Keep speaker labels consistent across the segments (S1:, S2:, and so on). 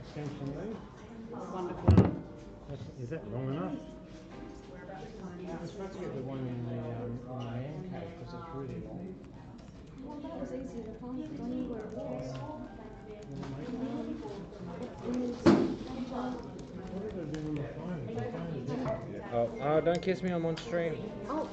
S1: Extension lead.
S2: Wonderful.
S1: Is that long enough? I'm supposed to get the one in the man cave because it's really long.
S2: Well, that was easy to find. I knew where it was.
S3: Oh, don't kiss me, I'm on stream.
S2: Oh.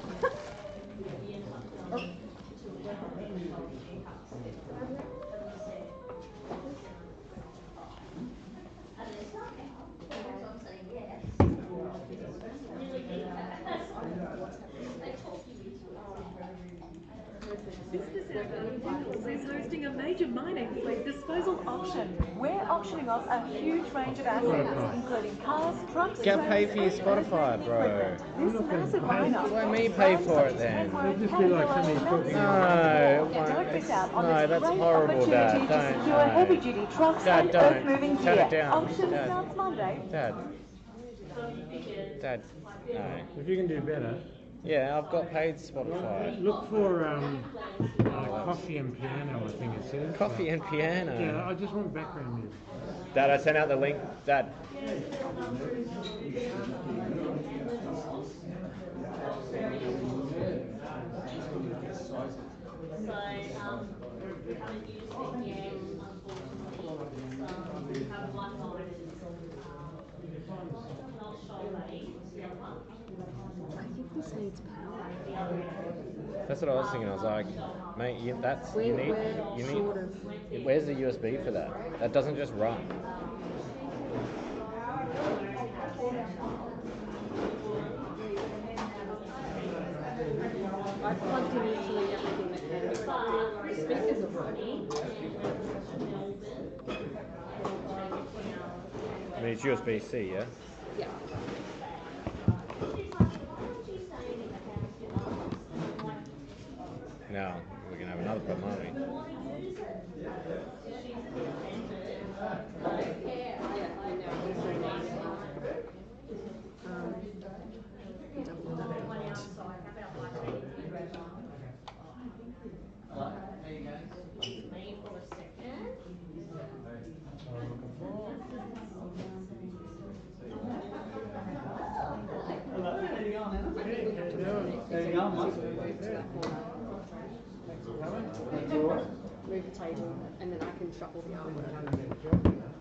S4: Business Edogawa is hosting a major mining fleet disposal auction. We're auctioning off a huge range of assets, including cars, trucks,
S3: Get paid for your
S4: trains,
S3: Spotify,
S4: and
S3: bro.
S4: This massive lineup.
S3: Let me pay for it then.
S1: It'd just be like somebody talking
S4: Don't miss out on this
S3: that's
S4: great
S3: horrible,
S4: opportunity
S3: Dad.
S4: to secure heavy-duty trucks
S3: Dad,
S4: and
S3: don't.
S4: earth-moving
S3: Turn it
S4: gear.
S3: down.
S4: Auction
S3: Dad.
S4: starts Monday.
S3: Dad, no.
S1: If you can do better,
S3: Yeah, I've got paid Spotify.
S1: look for coffee and piano, I think it says.
S3: Coffee and piano.
S1: Yeah, I just want background music.
S3: Dad, I sent out the link. Dad.
S2: I think this needs power.
S3: That's what I was thinking. I was like, mate, you need. Where's the USB for that? That doesn't just run.
S2: I plugged in literally everything that can be plugged in. Speakers are funny.
S3: I mean, it's USB-C, yeah?
S2: Yeah.
S3: Now, we're going to have another problem, aren't we?
S2: Yeah, I know. Move the table, and then I can shuffle the artwork.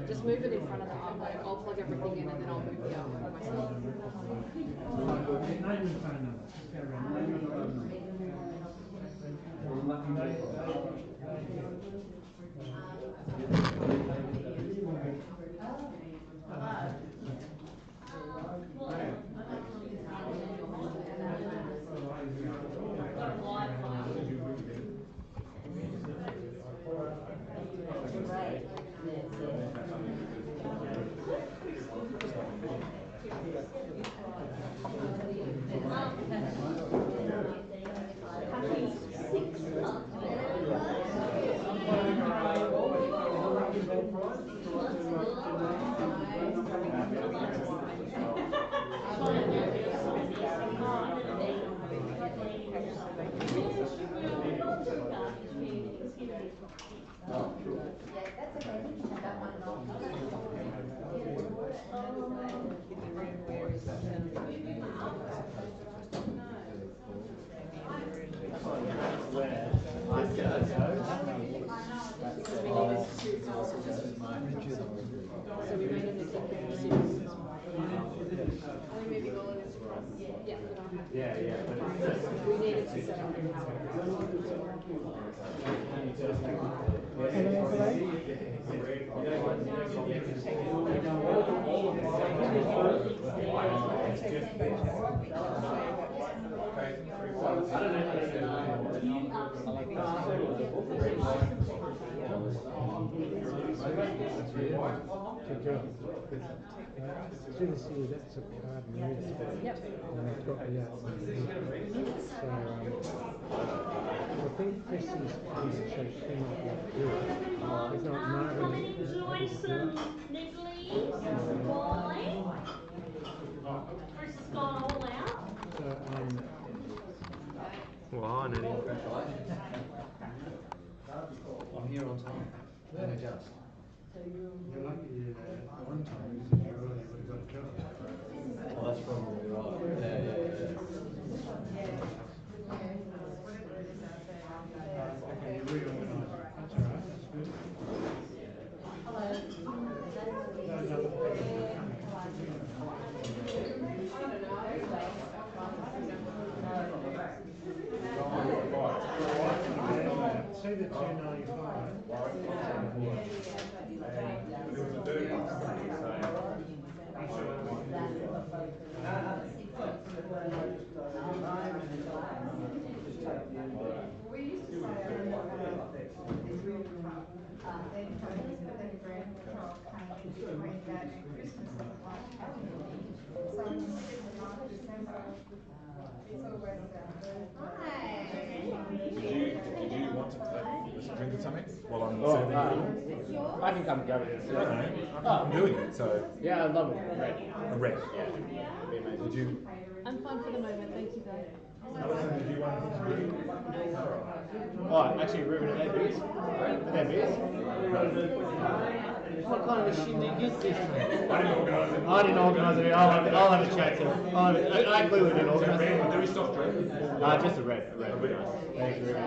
S2: Just move it in front of the artwork. I'll plug everything in, and then I'll move the artwork myself. So we made an executive decision. Are we moving all of this across? Yeah, but I'm happy. Yeah. We needed to set up
S1: That's a card. Yep. think Chrissy's piece so she might be able to do it. If not, Marvin
S5: Enjoy some nibblies, wine. Chris has gone all out.
S1: So,
S3: Well, hi, Nettie.
S6: I'm here on time. And adjust.
S1: you're lucky one time because if you're early, you would have got a job.
S6: Oh, that's probably right.
S1: Okay, you're reorganised. That's all right, that's good. Say the
S7: 299. Did you want to drink or something? Well, I'm
S6: I can come grab it.
S7: I'm doing it, so
S6: Yeah, I love it. Red.
S7: a red. Did you?
S2: I'm fine for the moment, thank you though.
S7: Alison, did you want to drink?
S6: Oh, actually, Rubie, are they beers? Are they beers? What kind of a shindig is this?
S7: I didn't organise it.
S6: I didn't organise it. I'll have a chat to him. I clearly didn't organise it.
S7: There is soft drink.
S6: Just a red. Thanks, Rubie.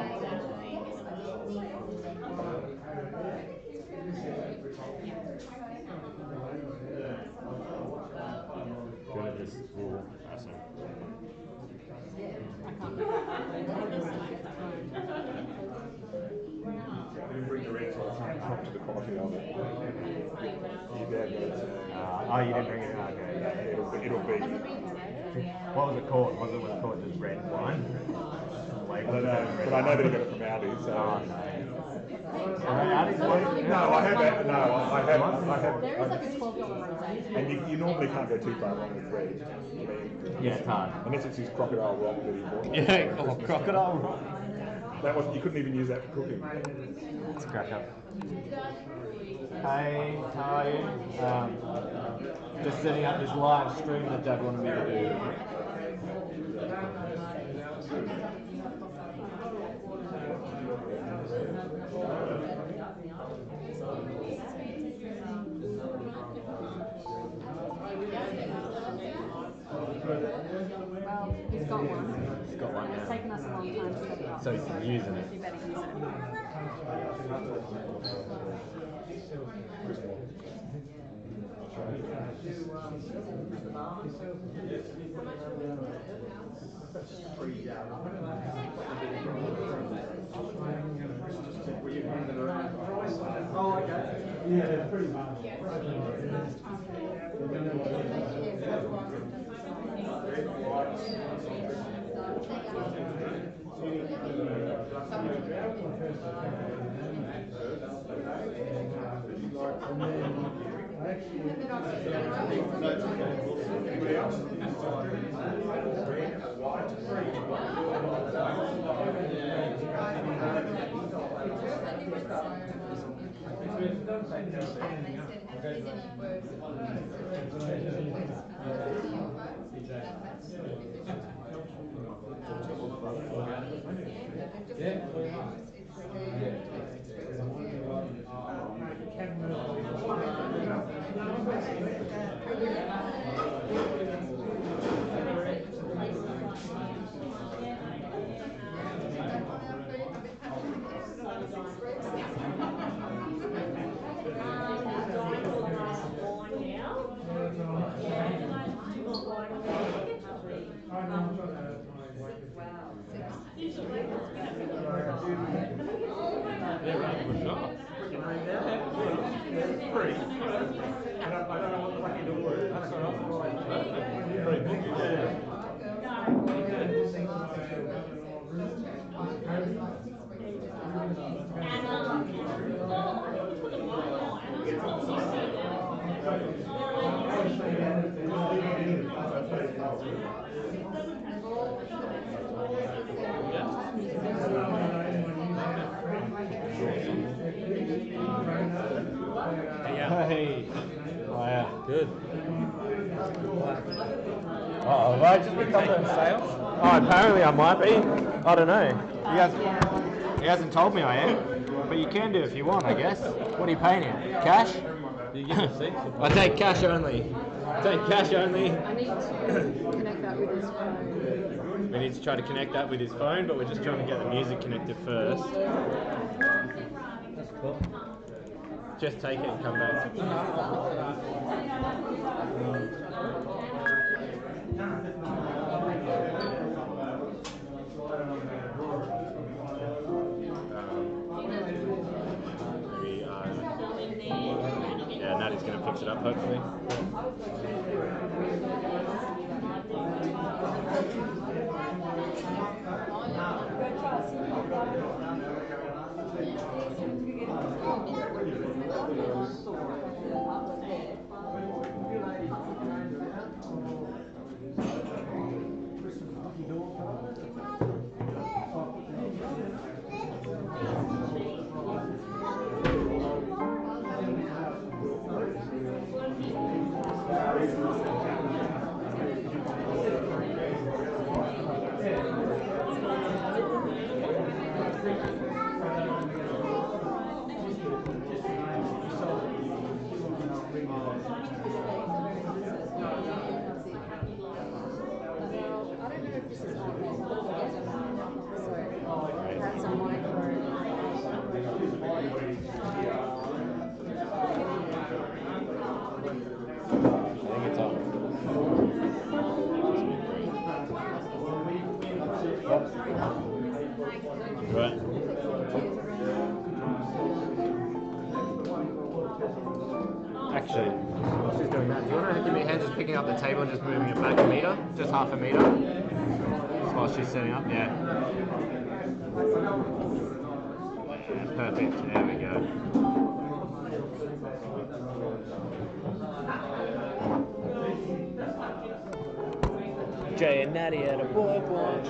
S3: Good at this rule. Awesome.
S7: I didn't bring the red, so I can't talk to the coffee of it. You did.
S3: Oh, you didn't bring it? Okay.
S7: It'll be.
S3: What was it called? Was it called just red wine?
S7: I don't know, but I know that you got it from Aldi, so. No, I have that. No, I have.
S2: There is like a $12 rosé.
S7: And you normally can't go too far wrong with red. I mean,
S3: Yeah, it's hard.
S7: unless it's his crocodile rock that he bought.
S3: Yeah, crocodile rock.
S7: That was, you couldn't even use that for cooking.
S3: It's a crack up. Hey, how are you? Just setting up this live stream that Dad wanted me to do.
S2: Well, he's got one.
S3: He's got one
S2: It's
S3: now.
S2: taken us a long time to set it up.
S3: So he's using it.
S2: You better use it.
S6: Oh, okay.
S1: Yeah, pretty much.
S3: Oh, have I just been taking sales? Oh, apparently I might be. I don't know. He hasn't told me I am, but you can do if you want, I guess. What are you paying him? Cash?
S1: You give us seats.
S3: I take cash only. Take cash only.
S2: I need to connect that with his phone.
S3: We need to try to connect that with his phone, but we're just trying to get the music connected first.
S1: That's cool.
S3: Just take it and come back. Maybe, yeah, Natty's going to fix it up, hopefully. Right. Actually, while she's doing that, do you want to give me a hand just picking up the table and just moving it back a metre? Just half a metre? While she's setting up, yeah. Perfect, there we go. Jay and Natty at a boy watch.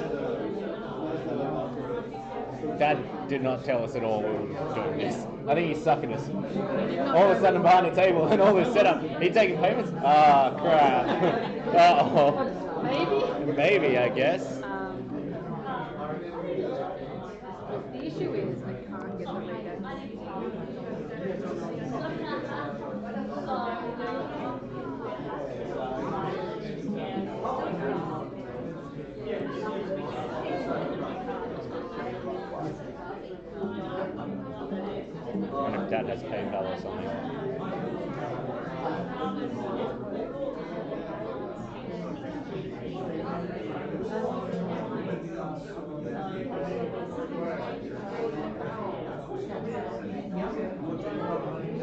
S3: Dad did not tell us at all we were doing this. I think he's sucking us. All of a sudden behind the table and all this setup. He taking payments? Ah, crap. Uh-oh.
S2: Maybe?
S3: Maybe, I guess.
S2: The issue is I can't get the reader.
S3: I wonder if Dad has PayPal or something.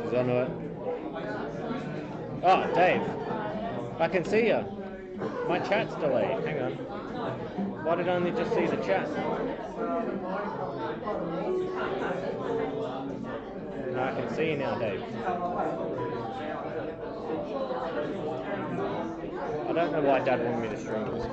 S3: She's onto it. Oh, Dave. I can see you. My chat's delayed. Hang on. Why did I only just see the chat? No, I can see you now, Dave. I don't know why Dad wanted me to stream this.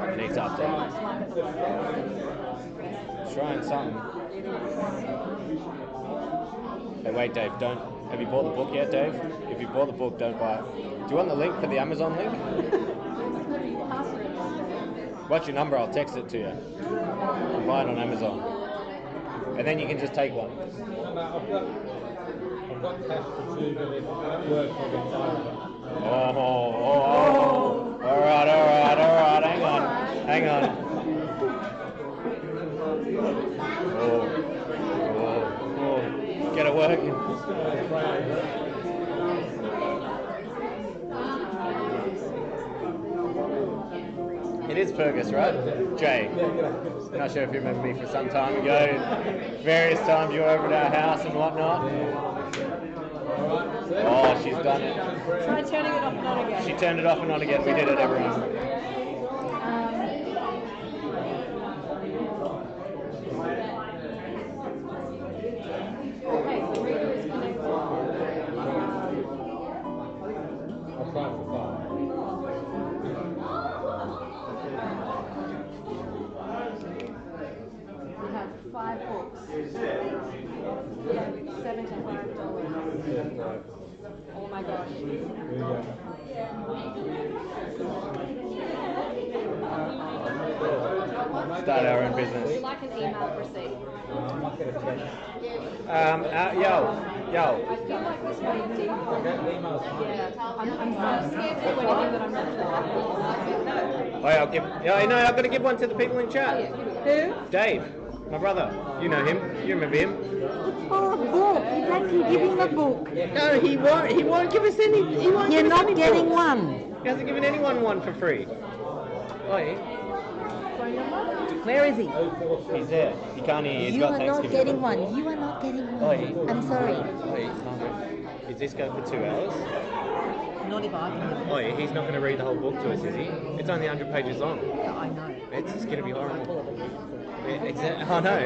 S3: It needs update. Trying something. Hey, wait, Dave, don't. Have you bought the book yet, Dave? If you bought the book, don't buy it. Do you want the link for the Amazon link? What's your number? I'll text it to you. I'll buy it on Amazon. And then you can just take one.
S1: I've got cash for 2 million. Work for the 5.
S3: Oh. Alright. Hang on. Oh. Get it working. It is Fergus, right? Jay. I'm not sure if you remember me from some time ago. Various times you were over at our house and whatnot. Oh, she's done it.
S2: Try turning it off and on again.
S3: She turned it off and on again. We did it, everyone.
S2: Okay, the reader is connected.
S1: I'll try for 5.
S4: books. Yeah, $75. Oh my gosh.
S3: Start our own
S2: Would you
S3: business.
S2: like an email receipt?
S3: Yo.
S2: I feel like this way default. Yeah, I'm so scared to do anything that I'm not doing.
S3: Oh, I've got to give one to the people in chat.
S4: Who?
S3: Dave, my brother. You know him. You remember him?
S8: Oh, a book. You don't keep giving a book.
S3: No, he won't. He won't give us any. He won't.
S8: You're
S3: give us
S8: not
S3: any
S8: getting
S3: books.
S8: one.
S3: He hasn't given anyone one for free. Oi.
S8: Where is he?
S3: He's there. He can't hear. He's
S8: You
S3: got
S8: are not
S3: Thanksgiving.
S8: getting one. You are not getting one.
S3: Oi.
S8: I'm sorry.
S3: Oi, Margaret. Is this going for 2 hours?
S8: Not if I can have it.
S3: Oi, he's not going to read the whole book to us, is he? It's only 100 pages long.
S8: Yeah, I know.
S3: It's going to be horrible. Exactly. Oh no.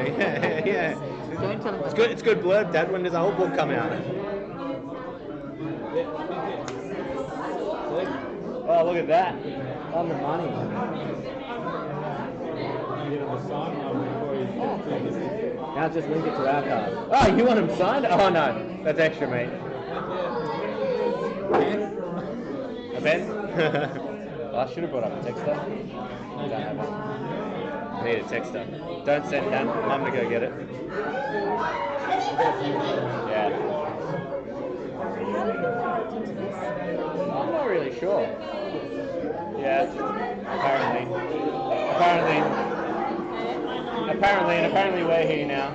S3: Yeah.
S8: Don't tell him.
S3: It's good. It's good blurb, Dad. When does the whole book come out? Oh, look at that. On the money. Now just link it to our card. Oh, you want them signed? Oh no, that's extra, mate. A pen? Oh, I should have brought up a texter. I don't have one. I need a texter. Don't send that. Mum to go get it. Yeah. I'm not really sure. Yeah. Apparently we're here now.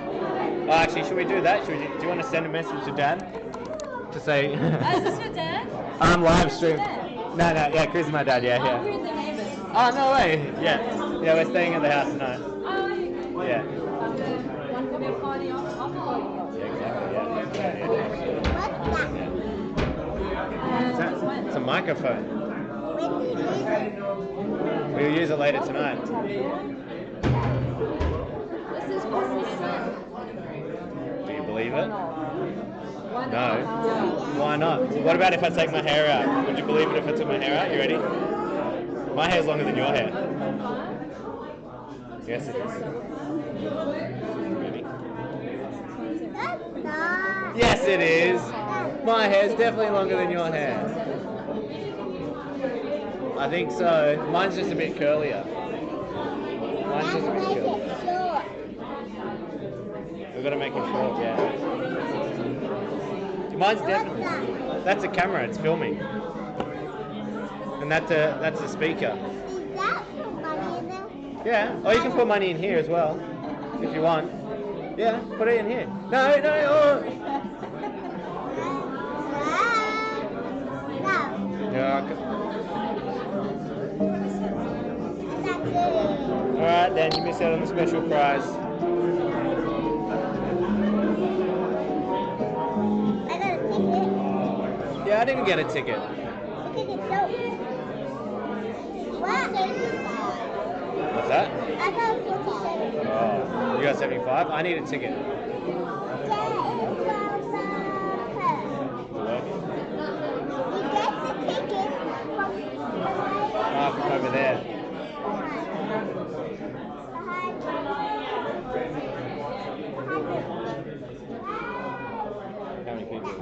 S3: Oh, actually, should we do that? Do you want to send a message to Dad? To say...
S5: Is this your dad?
S3: I'm live
S5: Is this your
S3: stream.
S5: dad?
S3: No, yeah, Chris is my dad, yeah.
S5: Oh, we're the neighbours.
S3: Oh, no way. Yeah, we're staying at the house tonight.
S5: Oh,
S3: Yeah.
S2: One copy of Friday off.
S3: Yeah, exactly, yeah. It's a microphone. We'll use it later tonight.
S2: This is awesome.
S3: Do you believe it?
S2: Why not?
S3: No. Why not? What about if I take my hair out? Would you believe it if I took my hair out? You ready? My hair's longer than your hair. Yes, it is. Ready? Yes, it is. My hair's definitely longer than your hair. I think so. Mine's just a bit curlier. Mine's just a bit curlier. We've got to make it short, yeah. Mine's definitely. That's a camera. It's filming. And that's a speaker. Yeah. Or you can put money in here as well, if you want. Yeah, put it in here. No. Oh. Yeah. Okay. Alright then, you missed out on the special prize. Yeah, I didn't get a ticket. What's that? Oh, you got 75? I need a ticket. From over there. How many people?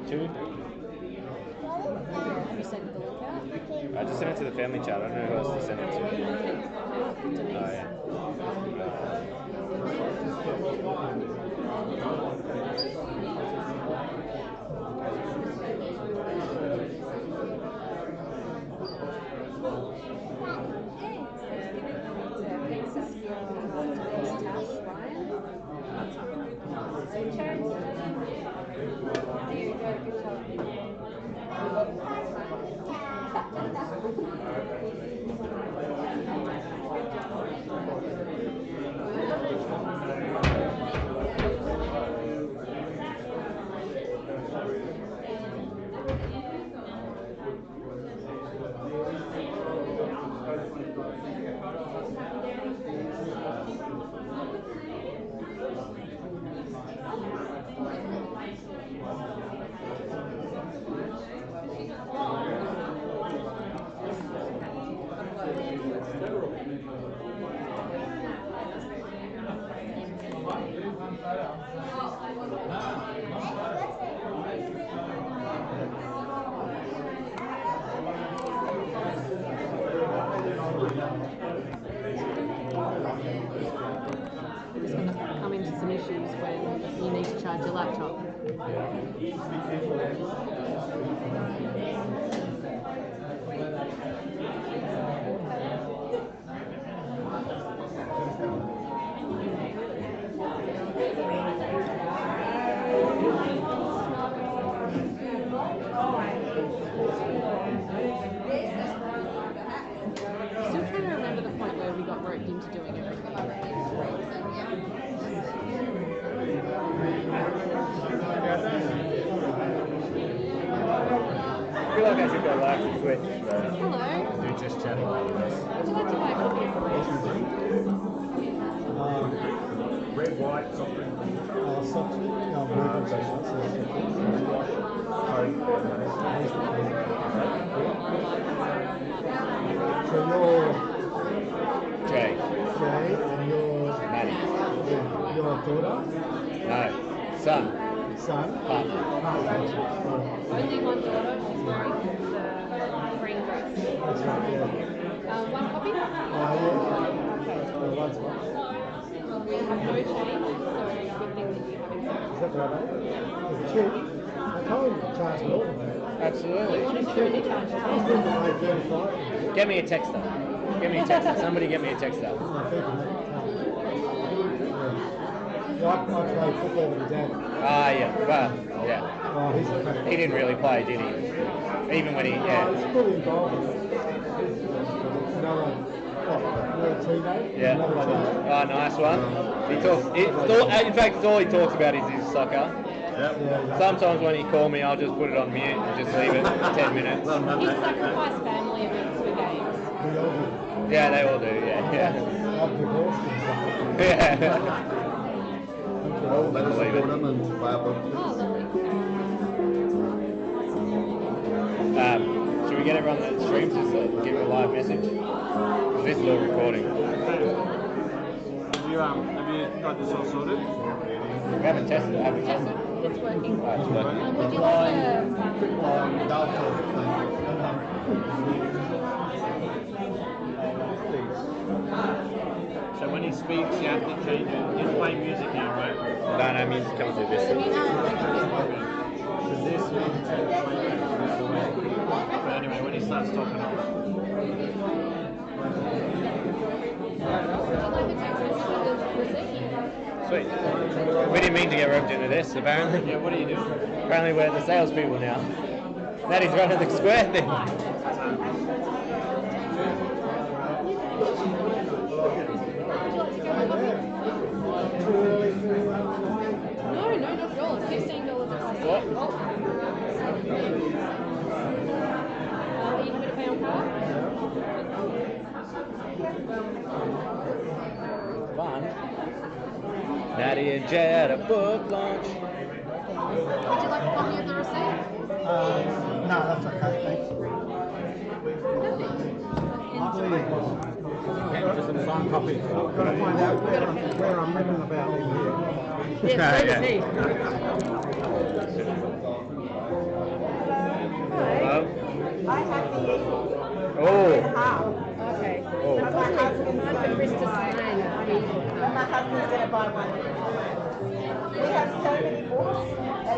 S3: 2? I just sent it to the family chat. I don't know who else to send it to. Oh, yeah.
S2: times when you need to charge your laptop. Still trying to remember the point where we got roped into doing everything.
S3: I feel like I should go live to Twitch.
S2: Hello.
S3: Do just chatting like this.
S2: Would you like to buy a copy of the
S7: Red, white, soft drink.
S1: Soft, no, so you're
S3: Jay.
S1: Jay and you're
S3: Maddie.
S1: your daughter,
S3: No. Son.
S1: son,
S3: Partner.
S2: Only one daughter, she's wearing the green dress.
S1: That's right, yeah.
S2: One copy?
S1: Yeah. One's one.
S2: We have no change, so good thing that you have inside.
S1: Is that right? It's cheap. I told him to charge more than that.
S3: Absolutely.
S2: You wanted to only charge
S1: He's been to pay 35.
S3: Get me a texter. Get me a texter. Somebody get me a texter.
S1: I think I played football with his dad.
S3: Ah, yeah. Well, yeah.
S1: Oh, he's a
S3: He didn't really play, did he? Even when he, yeah.
S1: He's fully involved in it. Another teammate.
S3: Yeah.
S1: Another teammate.
S3: Oh, nice one. He talks. In fact, it's all he talks about is his soccer.
S1: Yeah.
S3: Sometimes when he calls me, I'll just put it on mute and just leave it 10 minutes.
S2: He sacrificed family events for games.
S1: We all do.
S3: Yeah, they all do. Yeah.
S1: I'm divorced and stuff.
S3: Yeah.
S7: Well, let us support them and buy a book.
S2: Oh, lovely.
S3: Should we get everyone that streams just to give a live message? 'Cause this is all recording.
S6: Have you got this all sorted?
S3: We haven't tested it, have we?
S2: Yes, it's working.
S3: Oh, it's working.
S2: Would you like
S6: So when he speaks, you have to change it. He's playing music now, right?
S3: No, music comes with this.
S6: So this you can change the playback. But anyway, when he starts talking,
S3: Sweet. We didn't mean to get roped into this, apparently.
S6: yeah, what do you do?
S3: Apparently we're the salespeople now. Maddie's running the square thing.
S2: No, not at all. It's $15 a copy.
S3: What?
S2: Are you happy to pay on card?
S3: Fun. Maddie and Jay at a book launch.
S2: Would you like a copy of the receipt?
S1: No, that's okay, thanks.
S3: Just some signed copies.
S1: Got to find out where I'm living about in here.
S2: Yes, so does he.
S3: Oh.
S2: Okay.
S3: Oh.
S2: It's hard for Chris to sign.
S8: My husband's going to buy one. We have so many books. We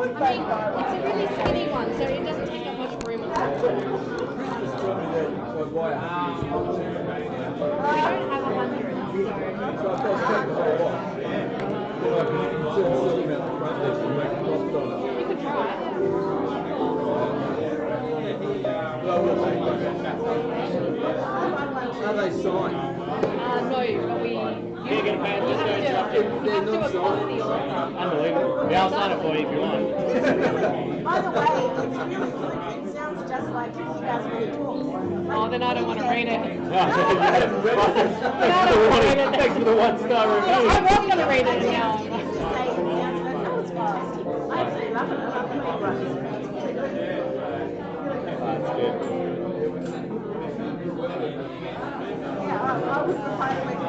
S8: could
S2: I mean, it's a really skinny one, so it doesn't take up much room. We don't have 100. You could try.
S6: Are they signed?
S2: No, but we.
S6: You're going to pay
S2: You have to equality or
S3: Unbelievable. Yeah, I'll sign it for you if you want.
S8: By the way, it's really good. It sounds just like he does when he talks.
S2: Oh, then I don't want to read it.
S3: Thanks for the 1-star review.
S2: I was going to read it now.
S8: That was fast. I absolutely love it. I love the big ones.
S3: That's good.
S8: Yeah, I was surprised when you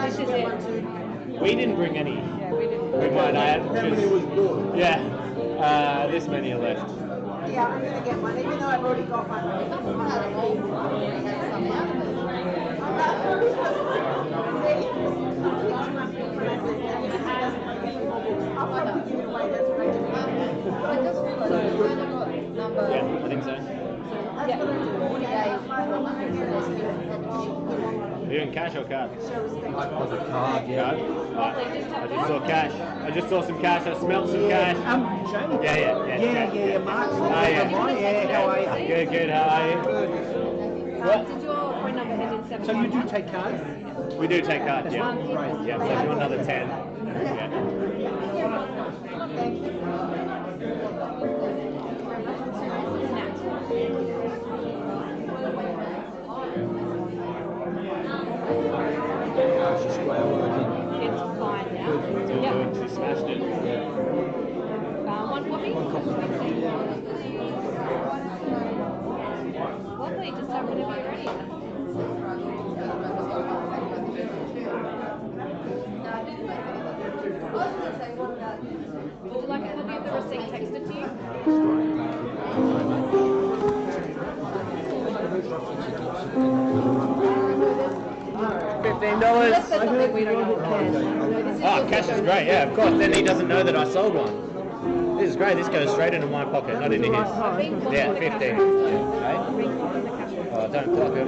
S2: This is it.
S3: We didn't bring any.
S2: Yeah, we didn't.
S3: We might add.
S6: How many was bought?
S3: Yeah. This many are left.
S8: Yeah, I'm gonna get one, even though I've already got one.
S3: Yeah, I think so.
S2: Yeah, 40 days.
S3: Are you in cash or card?
S1: Was a card, yeah.
S3: Card? Right. I just saw cash. I just saw some cash. I smelled some cash.
S1: Jamie.
S3: Yeah,
S1: Mark.
S3: Oh, yeah.
S1: How are you?
S3: Good, how are you? What?
S2: Did your phone number end in 7?
S1: So you do take cards?
S3: We do take cards, yeah.
S1: Right.
S3: Yeah, so if you want another 10. Yeah.
S1: Square working.
S2: It's fine now. Yep.
S3: She smashed it.
S2: One coffee? Lovely, just have whenever you're ready. Would you like a copy of the receipt texted to you?
S3: $15.
S2: That's something we don't know cash.
S3: Oh, cash is great, yeah, of course. Then he doesn't know that I sold one. This is great. This goes straight into my pocket, not into his. Yeah, 15. Okay. Oh, don't block him.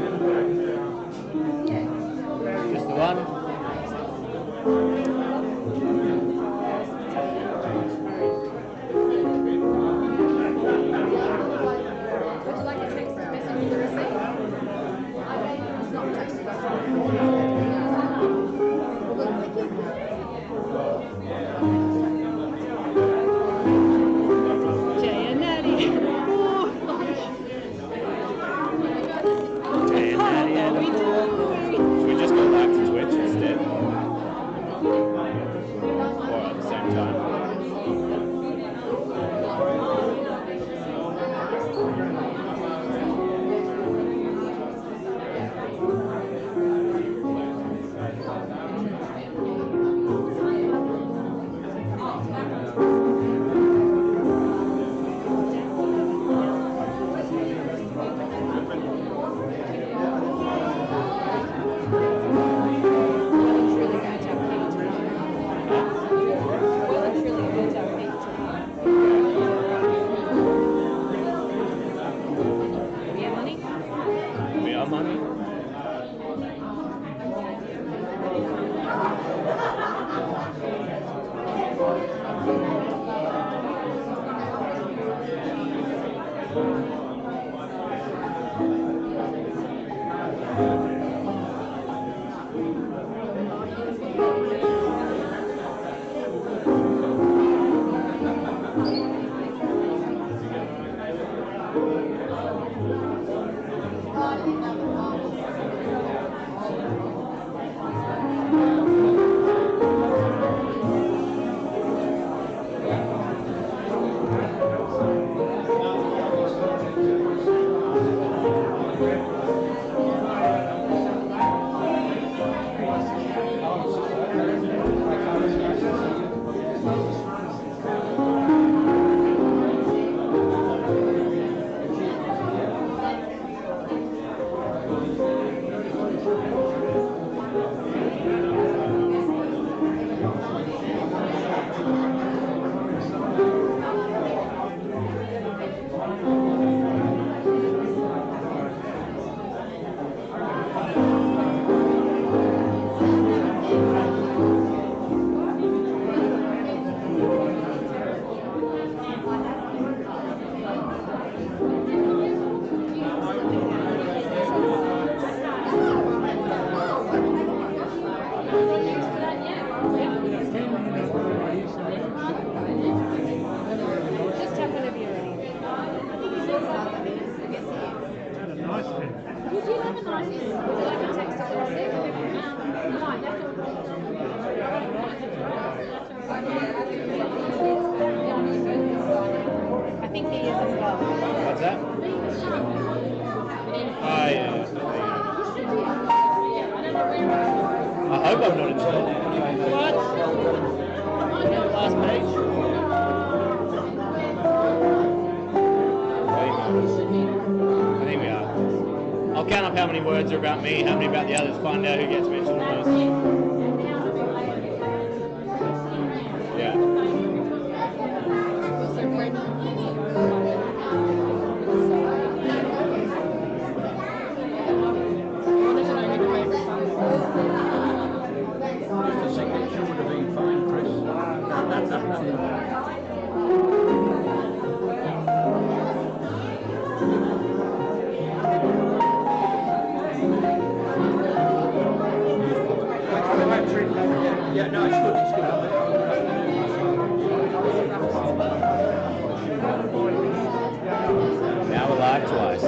S3: Just the one.
S2: Would you like a text message with the receipt? It's not text Jay and Natty.
S3: Jay and Natty and the pool. Should we just go back to Twitch instead? Or at the same time? We are money.
S2: Just tap whenever you're ready.
S1: Nice pen.
S2: You do have a nice pen. Would you like a text of the receipt? I think he is as well.
S3: What's that? Oh, yeah. I hope I'm not in trouble. What? Last page. how many words are about me, how many about the others, find out who gets mentioned most. Yeah.
S9: The signature would have been fine, Chris. Yeah, no, it's good, it's good.
S3: Now we're live twice.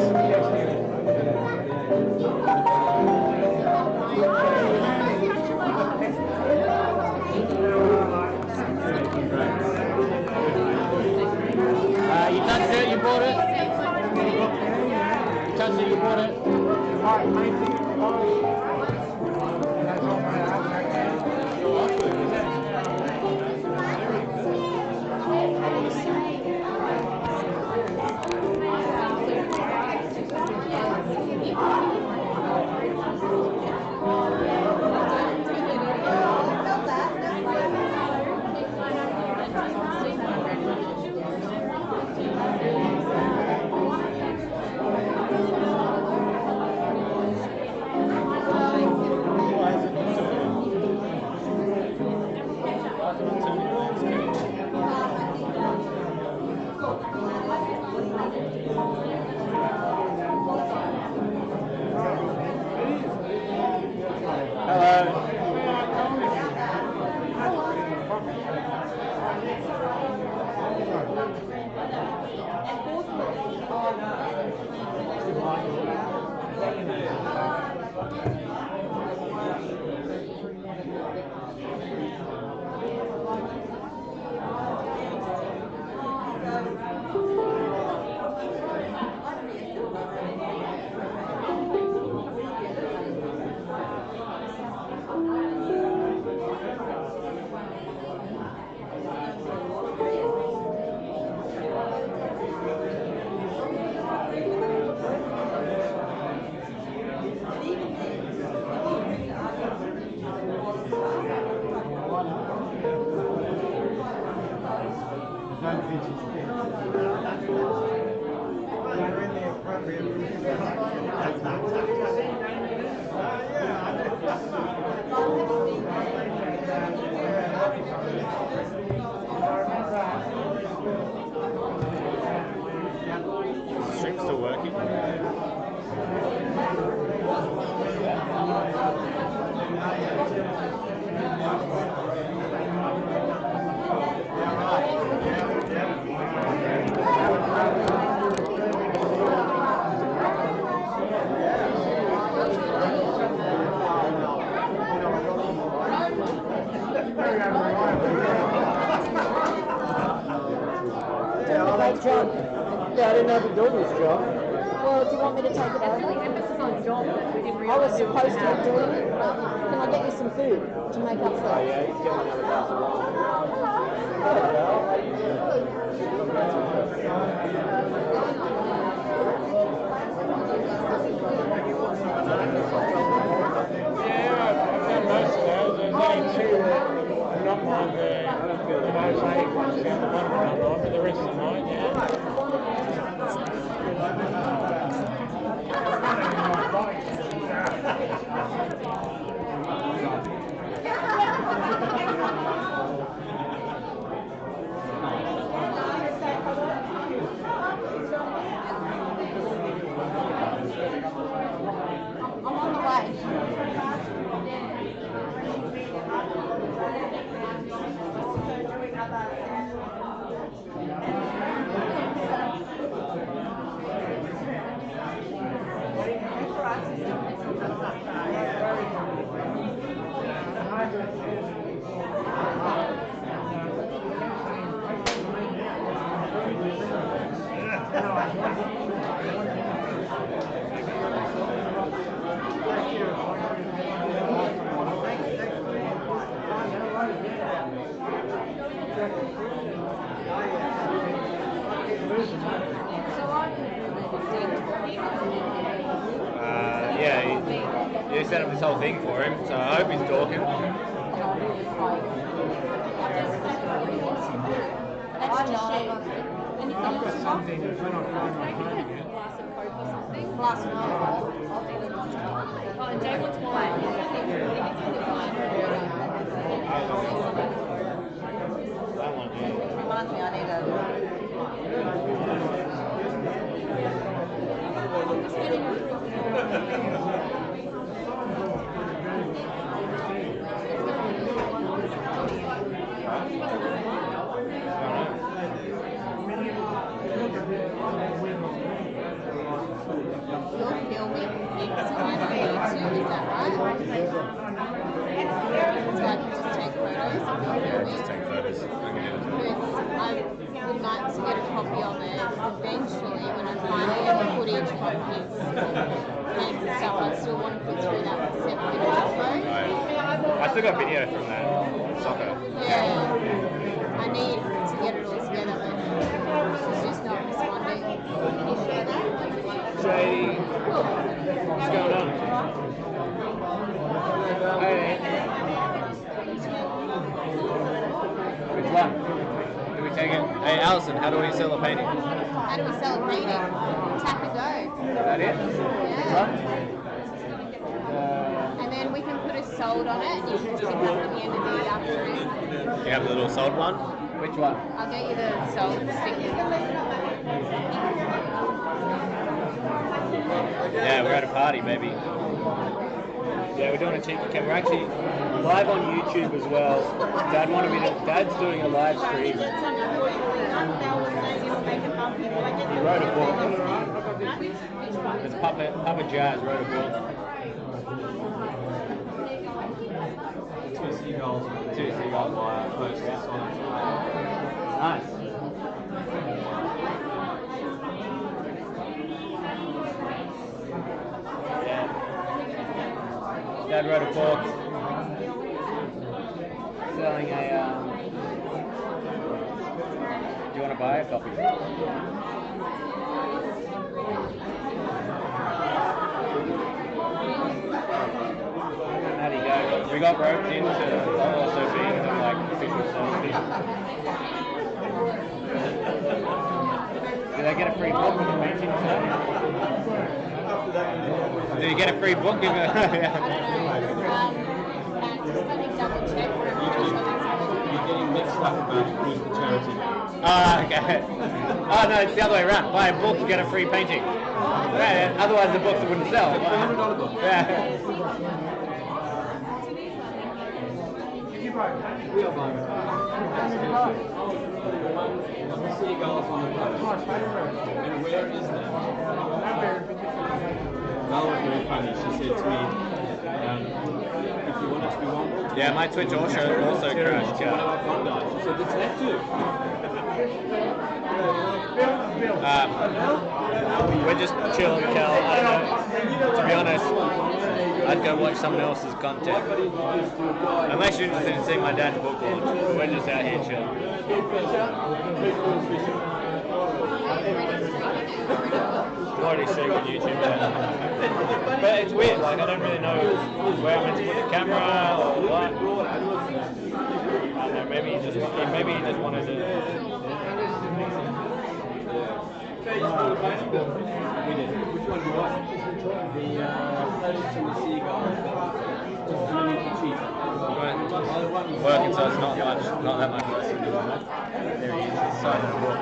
S3: You touched it, you bought it? You touched it, you bought it? Stream's still working.
S8: John.
S3: Yeah, I didn't know the door was job.
S8: Well, do you want me to take it over?
S2: Emphasis on job, but we didn't
S8: I
S2: realise
S8: was supposed to be doing it. Can I get you some food to make up for it?
S3: Yeah, he's getting another glass of wine.
S1: Most of those, there's only two that are not mine there. Those 8 ones down the bottom are not mine, but the rest are mine, yeah.
S8: I'm on the way.
S3: Yeah, set up this whole thing for him, so I hope he's talking.
S2: That's just you. Anything else?
S1: Something that's when I find my home again.
S2: Glass of Coke or something.
S8: Glass of
S2: Oh, and Dave wants wine. I think he needs either wine or water.
S3: That one, yeah.
S8: Which reminds me, I need a. You're filming things on YouTube, is that right? So I can just take photos and film
S3: Yeah,
S2: it?
S3: just take photos. I can do it.
S2: Because I would like to get a copy of it eventually when I finally get the footage from his games and stuff. I still want to put through that 7-minute upload.
S3: Right. I still got video from that soccer.
S2: Yeah, I need to get it all together, but she's just not responding. Can you share that?
S3: Shady. What's going on? Hey. Which one? Do we take it? Hey, Alison, how do we sell a painting?
S2: How do we sell a painting? Tap and go.
S3: Is that it? Which one?
S2: And then we can put a sold on it, and you can stick that at the end of the afternoon.
S3: Do you have the little sold one? Which one?
S2: I'll get you the sold sticker.
S3: Yeah, we're at a party, baby. Yeah, we're doing a cheeky cam. We're actually live on YouTube as well. Dad's doing a live stream. He wrote a book. It's Papa Jazz wrote a book.
S6: Two seagulls by close to Sonic.
S3: Nice. Yeah. Dad wrote a book selling a. Do you want to buy a copy? How'd he go? We got roped into also being like official song. Did I get a free book with the painting? Did you get a free book?
S2: I don't know. Just let me double check.
S6: You're getting mixed up about who's the charity.
S3: Okay. Oh no, it's the other way around. Buy a book, you get a free painting. Yeah, otherwise the books wouldn't sell.
S6: $100 book.
S3: Yeah.
S6: We are buying it. The seagulls on the post. And where is that? Val was very funny. She said to me, if you want it to be one book.
S3: Yeah, my Twitch also crashed.
S6: One
S3: Yeah.
S6: died. She said, it's that too.
S3: We're just chilling, Cal. I don't know. To be honest, I'd go watch someone else's content. Unless you're interested in seeing my dad's book launch, we're just out here chilling. I'm already streaming on YouTube, yeah. But it's weird, like I don't really know where I'm meant to put the camera or what. I don't know, maybe he just wanted to.
S6: We did. Which one do you want? The seagulls.
S3: Working, so it's not that much less. There he is, inside the book.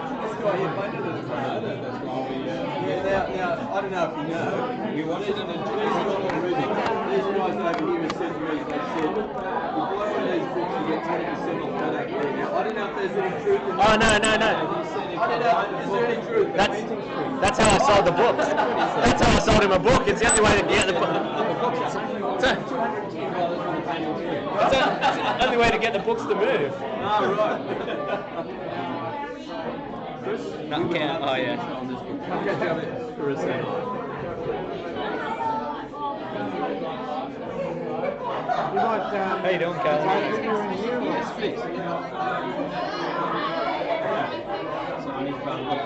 S6: Now, I don't know if you know, we wanted an international Rubie. These guys over here have said to me, they said, if you buy one of these books, you get 20% off that. Now, I don't know if there's any truth in that.
S3: Oh, no.
S6: I don't know, is there any truth?
S3: That's how I sold the books. That's how I sold him a book. It's the only way to get the book. It's the only way to get the books to move.
S6: Ah, right. Chris?
S3: Not can. Oh, yeah.
S6: I'll catch you up for a second.
S3: How you doing, Cal?
S6: Yes, please. So I need to find one.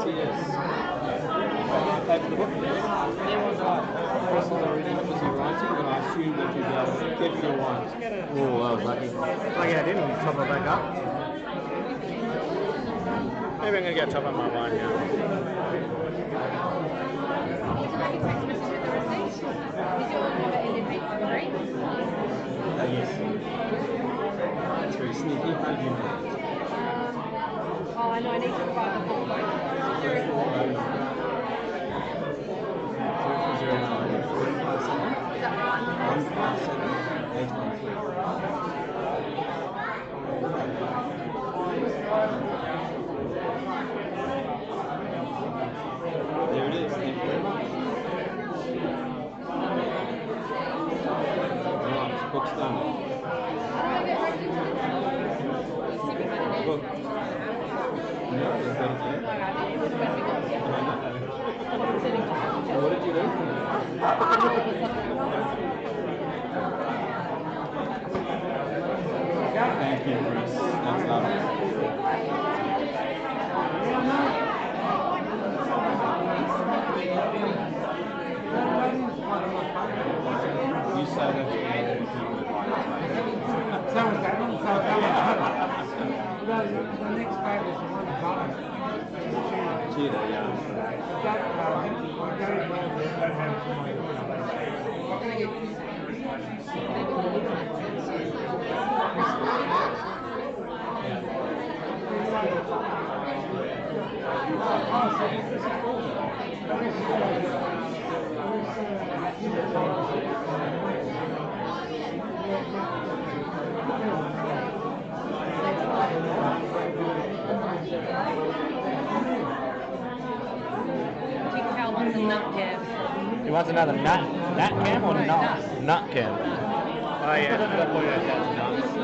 S6: Yes. Pay for the book? Chris is already busy writing, but I assume that you'd get your wines.
S3: Oh, that was lucky. Lucky I didn't top it back up. Maybe I'm going to go top up my wine now.
S2: Would you like a text message with the receipt? Is your number ended 813?
S6: Yes. That's very sneaky. How did you know?
S2: Oh, I know, I need to provide the full phone.
S6: 009
S2: Is that right?
S6: 157 813. There it is. Thank you very much. Right, book's done. Book. No, it's better there. What did you do? Thank you, Chris. That's lovely. You say that to me.
S1: So was that one. So the next page is the one above.
S6: Cheetah, yeah.
S1: That very well don't have for my
S2: Cal wants a nut cab.
S3: He wants another nut cam or nut cam? Oh yeah, that's nuts.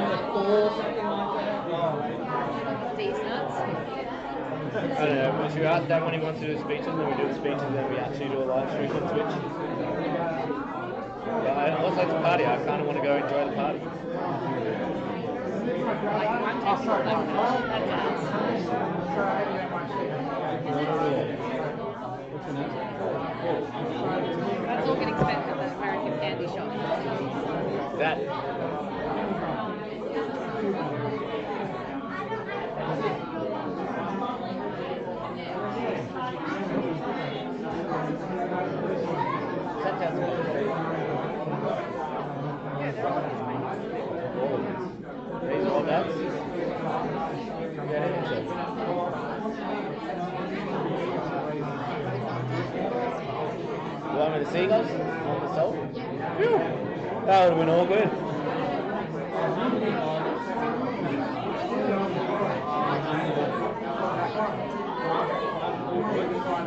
S2: These nuts.
S3: I don't know, should we ask Dad when he wants to do speeches, then we do the speeches, then we actually do a live stream on Twitch? But also it's a party, I kind of want to go enjoy the party.
S2: That's all getting spent at the American candy shop.
S3: That. That sounds good.
S2: Yeah, they're all these
S3: These are all nuts? You want me to seagulls on the salt? Phew. That would have been all good.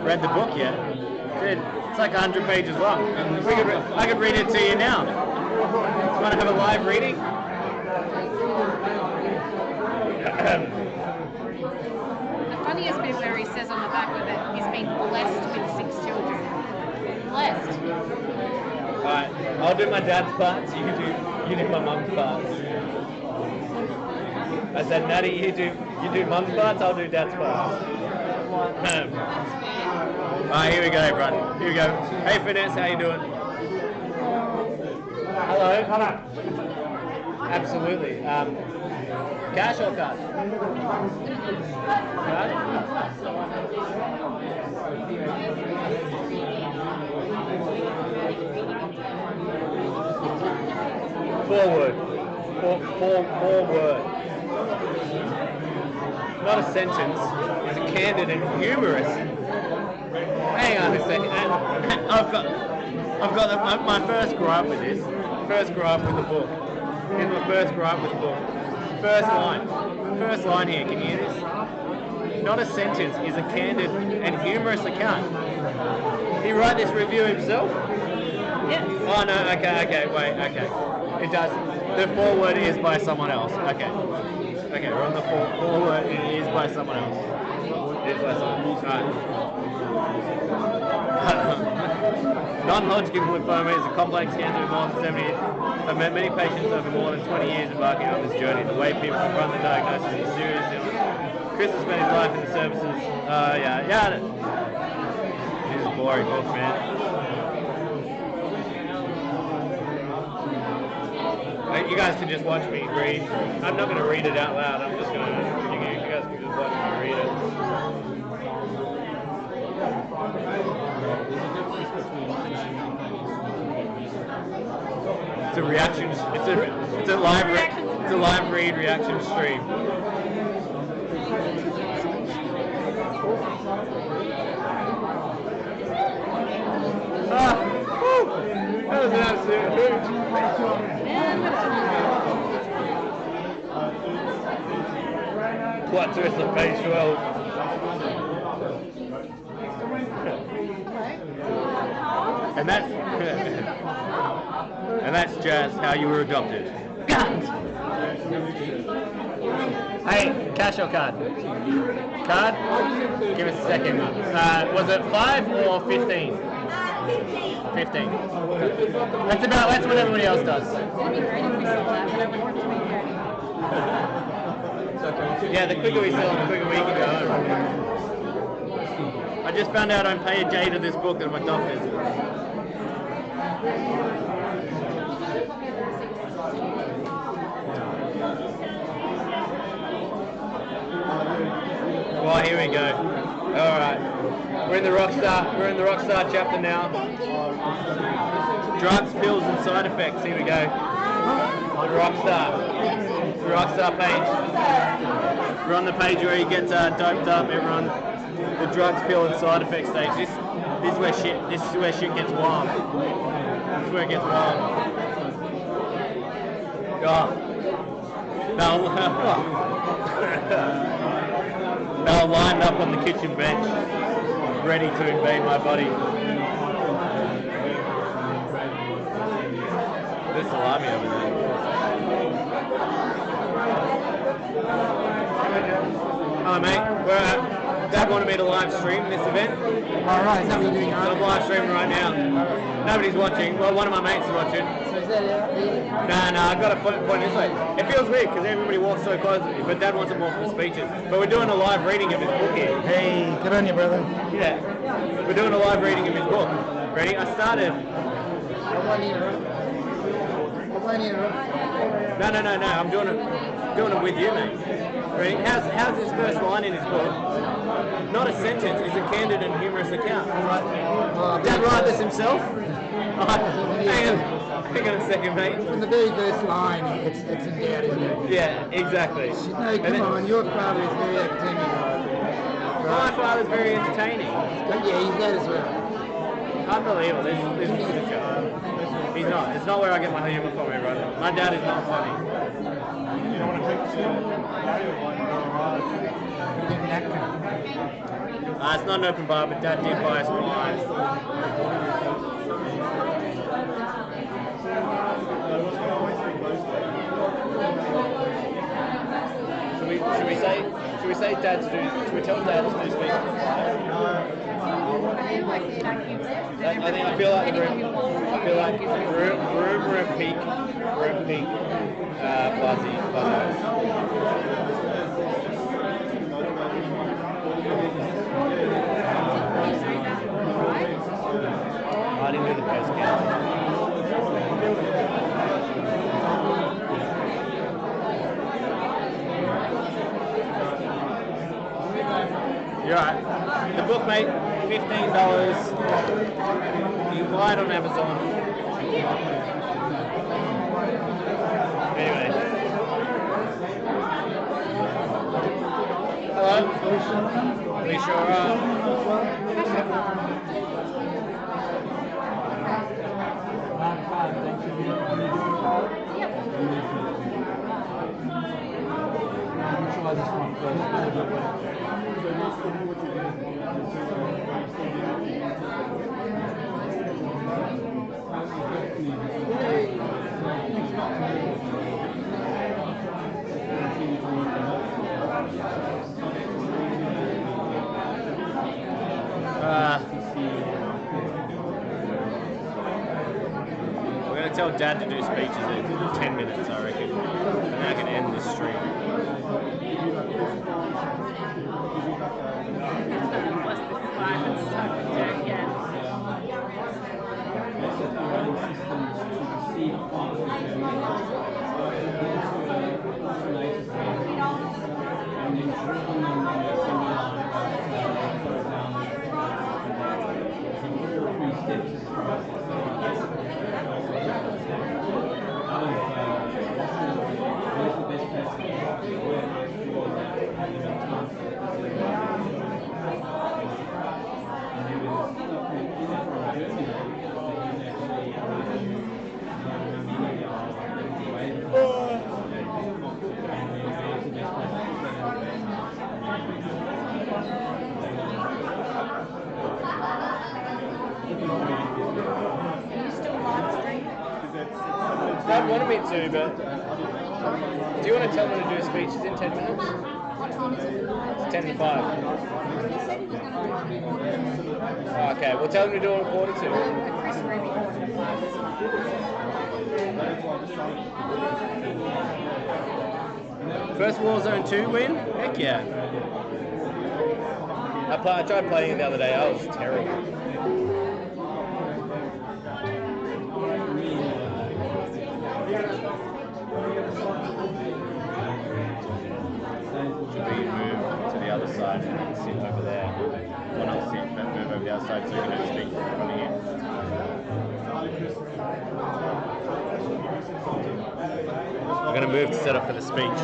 S3: Read the book yet? Dude, it's like 100 pages long. I could read it to you now. You want to have a live reading?
S2: The funniest bit where he says on the back of it, he's been blessed with 6 children. Blessed.
S3: Alright, I'll do my dad's parts, you do my mum's parts. I said, Natty, you do mum's parts, I'll do dad's parts. Alright, here we go, everyone. Here we go. Hey, Finesse, how you doing? Hello. Hello. Absolutely. Cash or card? Card? Forward. Forward. Not a sentence. It's a candid and humorous. Hang on a second. I've got my first gripe with this. First gripe with the book. Here's my first gripe with the book. First line. First line here. Can you hear this? Not a sentence is a candid and humorous account. Did he write this review himself?
S2: Yes.
S3: Oh no. Okay. Wait. Okay. It does. The foreword is by someone else. Okay. Okay. We're on the foreword. It is by someone else. It is by someone else. Alright. Non-Hodgkin lymphoma is a complex cancer of more than 70 years. I've met many patients over more than 20 years embarking on this journey. The way people confront the diagnosis is serious. Chris has spent his life in the services. Yeah. This is a boring book, man. You guys can just watch me read. I'm not going to read it out loud. I'm just going to. You guys can just watch me read it. It's a reaction. It's a live read reaction stream. That was an absolute hoot. Plot twist on page 12. And that's just how you were adopted. Hey, cash or card? Card? Give us a second. Was it 5 or 15? 15. That's what everybody else does. Yeah, the quicker we sell, the quicker we can go. I just found out I'm paying Jay to this book that I'm adopted. Well, here we go. All right, we're in the Rockstar chapter now. Drugs, pills, and side effects. Here we go. The Rockstar page. We're on the page where he gets doped up. Everyone, the drugs, pill, and side effects stage. This is where shit gets wild. This is where it gets wild. Oh. Now lined up on the kitchen bench, ready to invade my body. There's salami over there. Hello, mate. Dad wanted me to live stream this event.
S1: Alright, is that what you're doing?
S3: So I'm live streaming right now. Nobody's watching. Well, one of my mates is watching. Nah, I've got to point this way. It feels weird because everybody walks so close to me, but Dad wants it more for the speeches. But we're doing a live reading of his book here.
S1: Hey, good on you, brother.
S3: Yeah. We're doing a live reading of his book. Ready? I started. No. I'm doing it with you, mate. Ready? How's his first line in his book? Not a sentence, it's a candid and humorous account. Dad write this himself? Hang on a second, mate.
S1: From the very first line, it's in doubt, isn't it?
S3: Yeah, exactly.
S1: No, come on, your father is very entertaining.
S3: My father's very entertaining.
S1: Yeah, he's that as well.
S3: Unbelievable. This is the show. He's not. It's not where I get my humor from, brother. My dad is not funny.
S1: You don't want to take the still?
S3: It's not an open bar, but Dad did buy us wine. Should we say Dad to do? Should we tell Dad to do speaking? I feel like we're at peak fuzzy. I didn't do the post count. You're right. The book, mate, $15. You can buy it on Amazon. Anyway. Hello? We sure are. tell Dad to do speeches in 10 minutes, I reckon. And then I can end the stream. Dad wanted me to, but do you want to tell me to do speeches in 10 minutes?
S2: What time is it?
S3: It's 10 to 5.
S2: He said he was going to do it before 10.
S3: Oh, okay, well tell him to do it at 4 to 2.
S2: Chris Rubie quarter to 5.
S3: First Warzone 2 win? Heck yeah. I tried playing it the other day, I was terrible. Should we move to the other side and sit over there? Well, not sit, but move over the other side so you can have speak from here. I'm going to move to set up for the speech.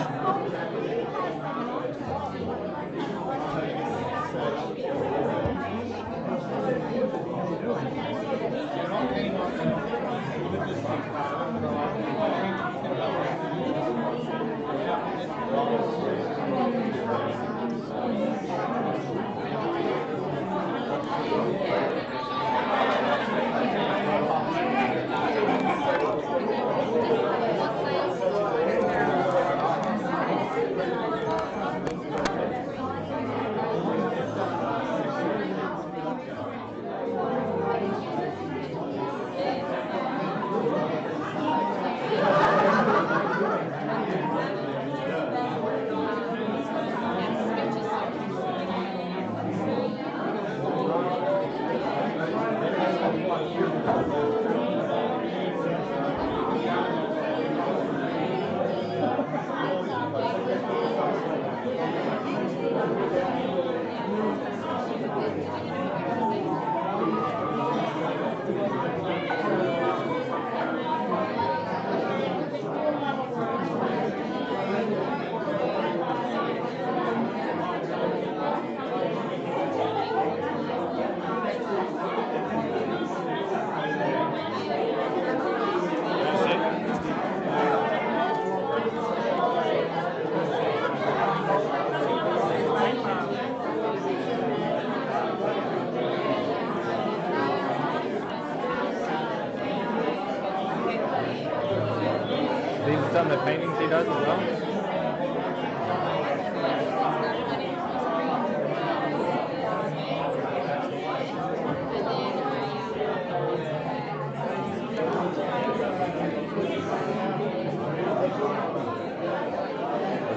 S3: These are some of the paintings he does as well.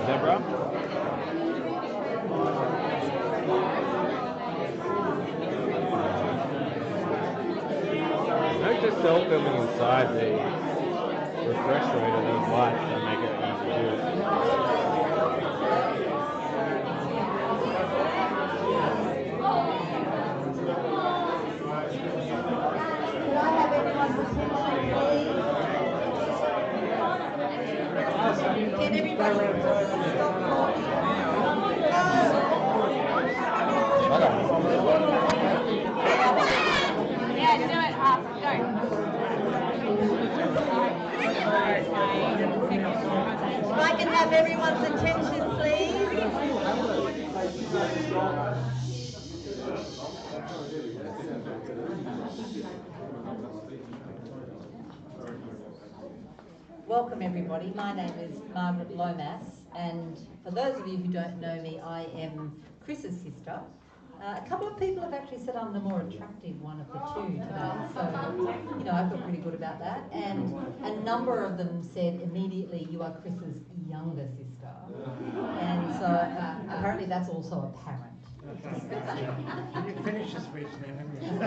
S3: Zebra. I think they're still filming inside the refresh rate of those lights that make it easy to do it.
S8: Can I have everyone's attention, please? Can everybody stop talking?
S2: Yeah, do it. Go.
S8: If I can have everyone's attention, please. Welcome everybody. My name is Margaret Lomas, and for those of you who don't know me, I am Chris's sister.
S10: A couple of people have actually said I'm the more attractive one of the two today, so I feel pretty good about that. And a number of them said immediately, "You are Chris's younger sister," and so apparently that's also apparent.
S1: You finished your speech then, haven't you?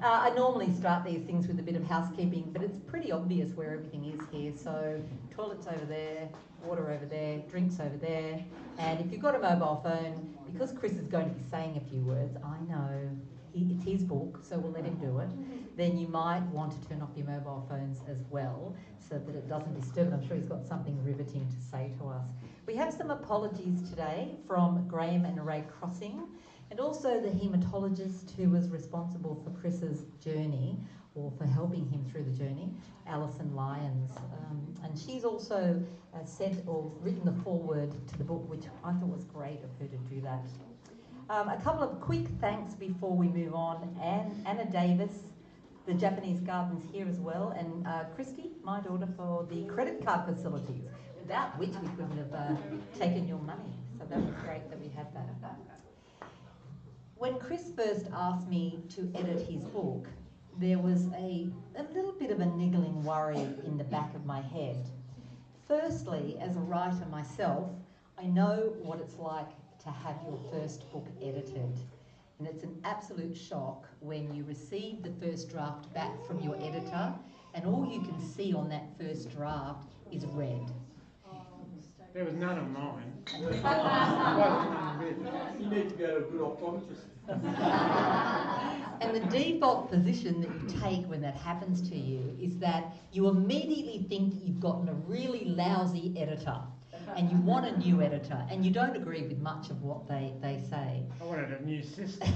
S10: I normally start these things with a bit of housekeeping, but it's pretty obvious where everything is here. So toilets over there, water over there, drinks over there. And if you've got a mobile phone, because Chris is going to be saying a few words, I know it's his book, so we'll let him do it, then you might want to turn off your mobile phones as well so that it doesn't disturb it. I'm sure he's got something riveting to say to us. We have some apologies today from Graham and Ray Crossing, and also the haematologist who was responsible for Chris's journey, or for helping him through the journey, Alison Lyons. And she's also said or written the foreword to the book, which I thought was great of her to do that. A couple of quick thanks before we move on. Anna Davis, the Japanese Garden's here as well, and Christy, my daughter, for the credit card facilities, without which we couldn't have taken your money. So that was great that we had that. When Chris first asked me to edit his book, there was a little bit of a niggling worry in the back of my head. Firstly, as a writer myself, I know what it's like to have your first book edited. And it's an absolute shock when you receive the first draft back from your editor and all you can see on that first draft is red.
S1: There was none of mine.
S6: You need to go to a good optometrist.
S10: And the default position that you take when that happens to you is that you immediately think that you've gotten a really lousy editor and you want a new editor and you don't agree with much of what they say.
S1: I wanted a new system.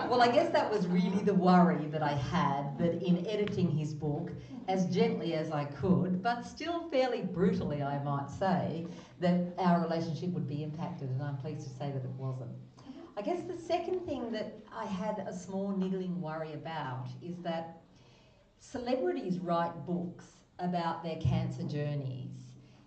S10: Well, I guess that was really the worry that I had, that in editing his book, as gently as I could, but still fairly brutally, I might say, that our relationship would be impacted, and I'm pleased to say that it wasn't. I guess the second thing that I had a small niggling worry about is that celebrities write books about their cancer journeys,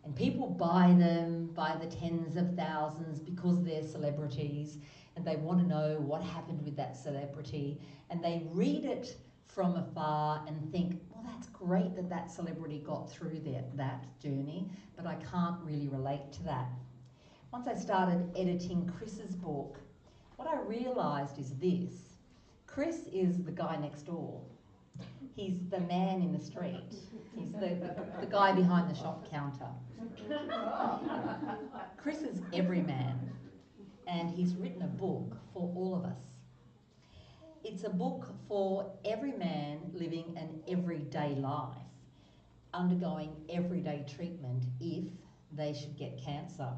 S10: and people buy them by the tens of thousands because they're celebrities and they want to know what happened with that celebrity, and they read it from afar and think, well, that's great that that celebrity got through that journey, but I can't really relate to that. Once I started editing Chris's book, what I realised is this: Chris is the guy next door. He's the man in the street. He's the guy behind the shop counter. Chris is every man, and he's written a book for all of us. It's a book for every man living an everyday life, undergoing everyday treatment if they should get cancer.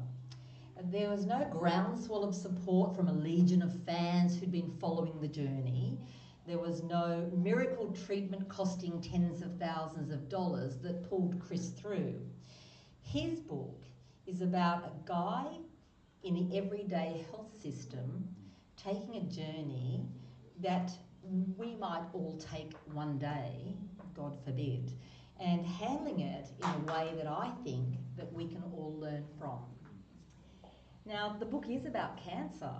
S10: There was no groundswell of support from a legion of fans who'd been following the journey. There was no miracle treatment costing tens of thousands of dollars that pulled Chris through. His book is about a guy in the everyday health system taking a journey that we might all take one day, God forbid, and handling it in a way that I think that we can all learn from. Now, the book is about cancer,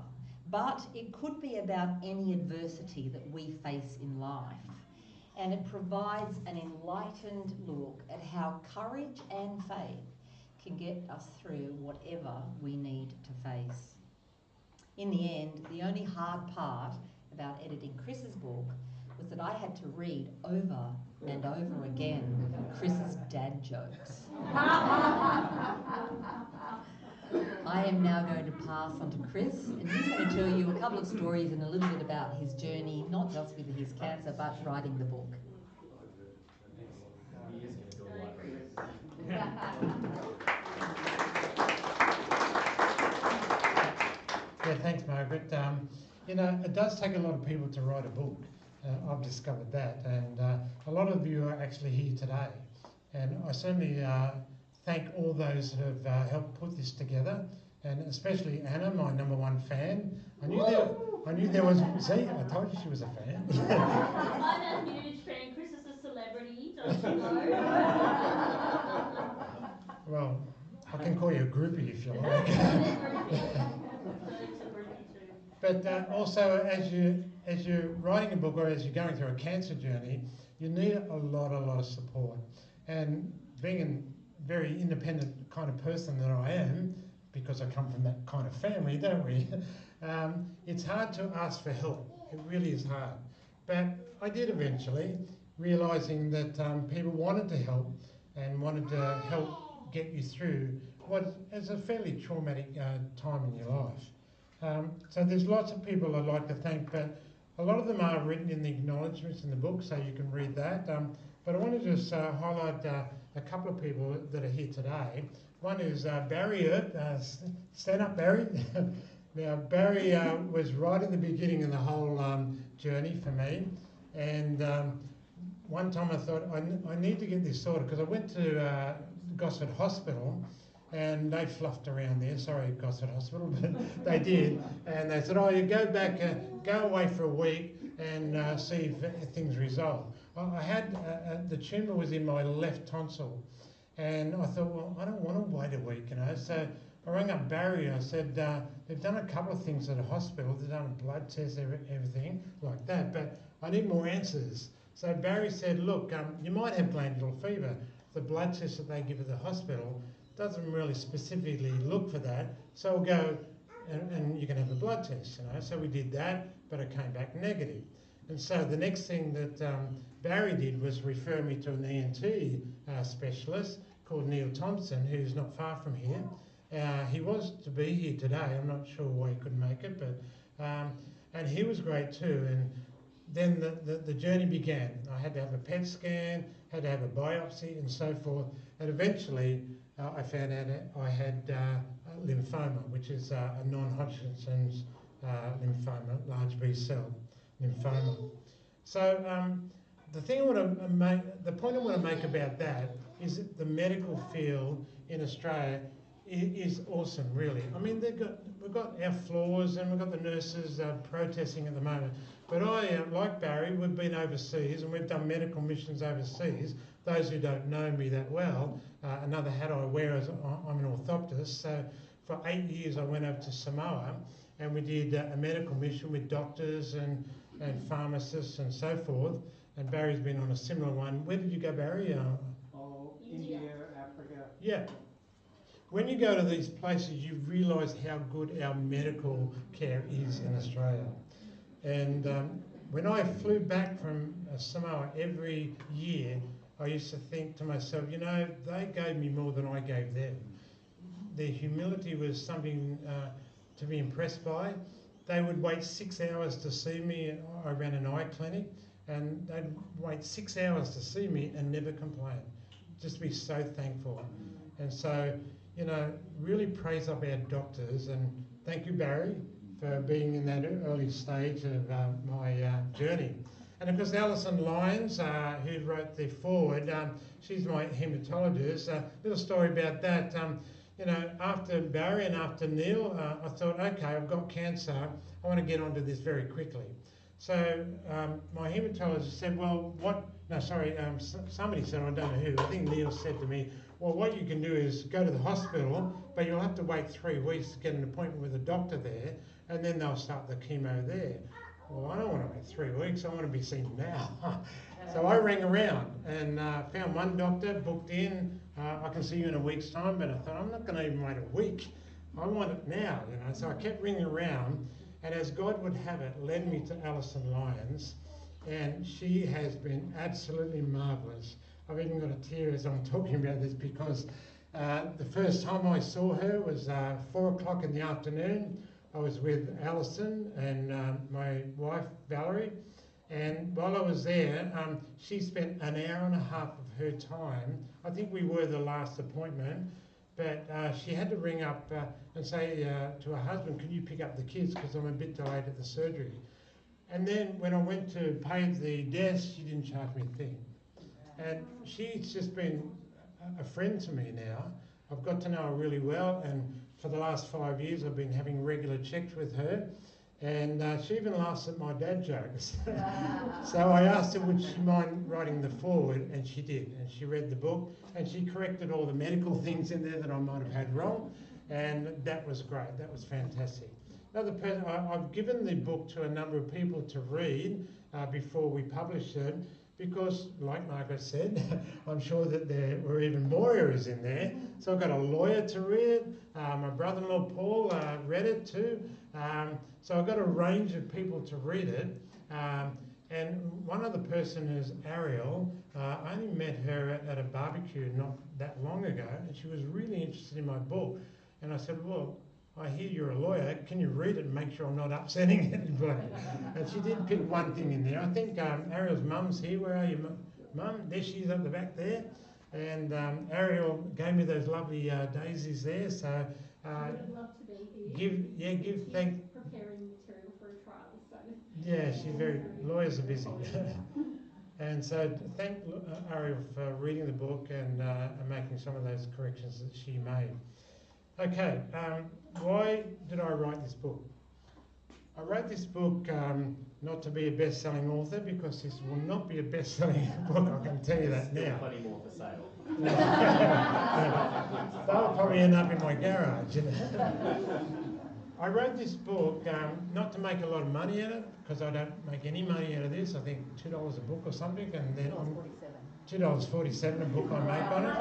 S10: but it could be about any adversity that we face in life. And it provides an enlightened look at how courage and faith can get us through whatever we need to face. In the end, the only hard part about editing Chris's book was that I had to read over and over again Chris's dad jokes. I am now going to pass on to Chris, and he's going to tell you a couple of stories and a little bit about his journey, not just with his cancer, but writing the book.
S1: Yeah, thanks, Margaret. It does take a lot of people to write a book. I've discovered that, and a lot of you are actually here today. And I certainly thank all those who have helped put this together, and especially Anna, my #1 fan. I knew there was. See, I told you she was a fan.
S5: I'm a huge fan. Chris is a celebrity, don't you know?
S1: Well, I can call you a groupie if you like. But also, as you're writing a book or as you're going through a cancer journey, you need a lot of support. And being a very independent kind of person that I am, because I come from that kind of family, don't we? It's hard to ask for help. It really is hard. But I did eventually, realising that people wanted to help and wanted to help get you through what is a fairly traumatic time in your life. So there's lots of people I'd like to thank, but a lot of them are written in the acknowledgements in the book, so you can read that. But I want to just highlight a couple of people that are here today. One is Barry Earp. Stand up, Barry. Now, Barry was right in the beginning of the whole journey for me. And one time I thought, I need to get this sorted, because I went to Gosford Hospital, and they fluffed around there. Sorry, Gosford Hospital, but they did. And they said, oh, you go back, go away for a week and see if things resolve. I had, the tumour was in my left tonsil. And I thought, well, I don't want to wait a week, you know. So I rang up Barry and I said, they've done a couple of things at a hospital. They've done a blood test, everything like that, but I need more answers. So Barry said, look, you might have glandular fever. The blood test that they give at the hospital doesn't really specifically look for that. So we'll go and you can have a blood test, you know. So we did that, but it came back negative. And so the next thing that Barry did was refer me to an ENT specialist called Neil Thompson, who's not far from here. He was to be here today. I'm not sure why he couldn't make it, but and he was great too. And then the journey began. I had to have a PET scan, had to have a biopsy, and so forth. And eventually, I found out I had lymphoma, which is a non-Hodgkin's lymphoma, large B cell lymphoma. So the thing I want to make, the point I want to make about that is that the medical field in Australia is awesome, really. I mean, we've got our flaws and we've got the nurses protesting at the moment. But I, like Barry, we've been overseas and we've done medical missions overseas. Those who don't know me that well, another hat I wear is I'm an orthoptist. So for 8 years I went over to Samoa and we did a medical mission with doctors and pharmacists and so forth. And Barry's been on a similar one. Where did you go, Barry?
S11: India, Africa.
S1: Yeah. When you go to these places, you realise how good our medical care is in Australia. And when I flew back from Samoa every year, I used to think to myself, you know, they gave me more than I gave them. Their humility was something to be impressed by. They would wait 6 hours to see me. I ran an eye clinic, and they'd wait 6 hours to see me and never complain. Just be so thankful. And so, you know, really praise up our doctors, and thank you, Barry, for being in that early stage of my journey. And of course, Alison Lyons, who wrote the foreword, she's my haematologist. Little story about that. You know, after Barry and after Neil, I thought, okay, I've got cancer. I want to get onto this very quickly. So my haematologist said, well, somebody said, I don't know who, I think Neil said to me, well, what you can do is go to the hospital, but you'll have to wait 3 weeks to get an appointment with a doctor there, and then they'll start the chemo there. Well, I don't want to wait 3 weeks, I want to be seen now. So I rang around and found one doctor, booked in, I can see you in a week's time, but I thought, I'm not going to even wait a week. I want it now, you know. So I kept ringing around, and as God would have it, led me to Alison Lyons, and she has been absolutely marvellous. I've even got a tear as I'm talking about this, because the first time I saw her was 4 o'clock in the afternoon. I was with Alison and my wife Valerie, and while I was there, she spent an hour and a half of her time. I think we were the last appointment, but she had to ring up and say to her husband, can you pick up the kids, because I'm a bit delayed at the surgery. And then when I went to pay the desk, she didn't charge me a thing. And she's just been a friend to me now. I've got to know her really well, and for the last 5 years I've been having regular checks with her. And she even laughs at my dad jokes. So I asked her would she mind writing the foreword, and she did. And she read the book, and she corrected all the medical things in there that I might have had wrong. And that was great, that was fantastic. another person, I've given the book to a number of people to read before we published it, because, like Margaret said, I'm sure that there were even more errors in there. So I've got a lawyer to read it. My brother-in-law Paul read it too. So I've got a range of people to read it. And one other person is Ariel. I only met her at a barbecue not that long ago, and she was really interested in my book. And I said, well, I hear you're a lawyer. Can you read it and make sure I'm not upsetting anybody? And she did pick one thing in there. I think Ariel's mum's here. Where are you, Mum? There she is up the back there. And Ariel gave me those lovely daisies there. So
S5: I would love to be here.
S1: give thanks.
S5: Preparing material for a trial, so.
S1: Yeah, she's very. Lawyers are busy. And so thank Ariel for reading the book and making some of those corrections that she made. Okay, why did I write this book? I wrote this book not to be a best-selling author, because this will not be a best-selling book, I can tell you that now.
S3: Plenty more for sale.
S1: They'll probably end up in my garage. You know? I wrote this book not to make a lot of money in it, because I don't make any money out of this. I think $2 a book or something, and then $2.47 a book I make on it,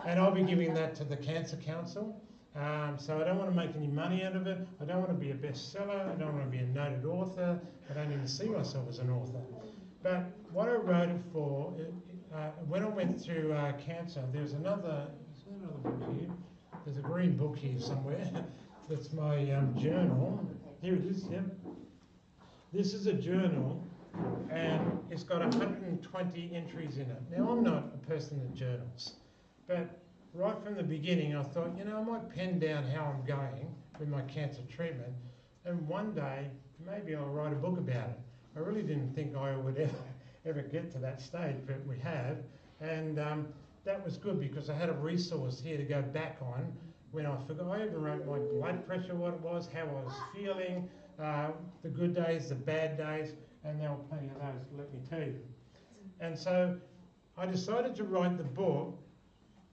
S1: and I'll be giving that to the Cancer Council. So I don't want to make any money out of it. I don't want to be a bestseller. I don't want to be a noted author. I don't even see myself as an author. But what I wrote it for, when I went through cancer, there's another book here. There's a green book here somewhere. That's my journal. Here it is, yep. This is a journal, and it's got 120 entries in it. Now, I'm not a person that journals, but right from the beginning, I thought, you know, I might pen down how I'm going with my cancer treatment, and one day, maybe I'll write a book about it. I really didn't think I would ever get to that stage, but we have, and that was good, because I had a resource here to go back on when I forgot. I even wrote my blood pressure, what it was, how I was feeling, the good days, the bad days, and there were plenty of those, let me tell you. And so I decided to write the book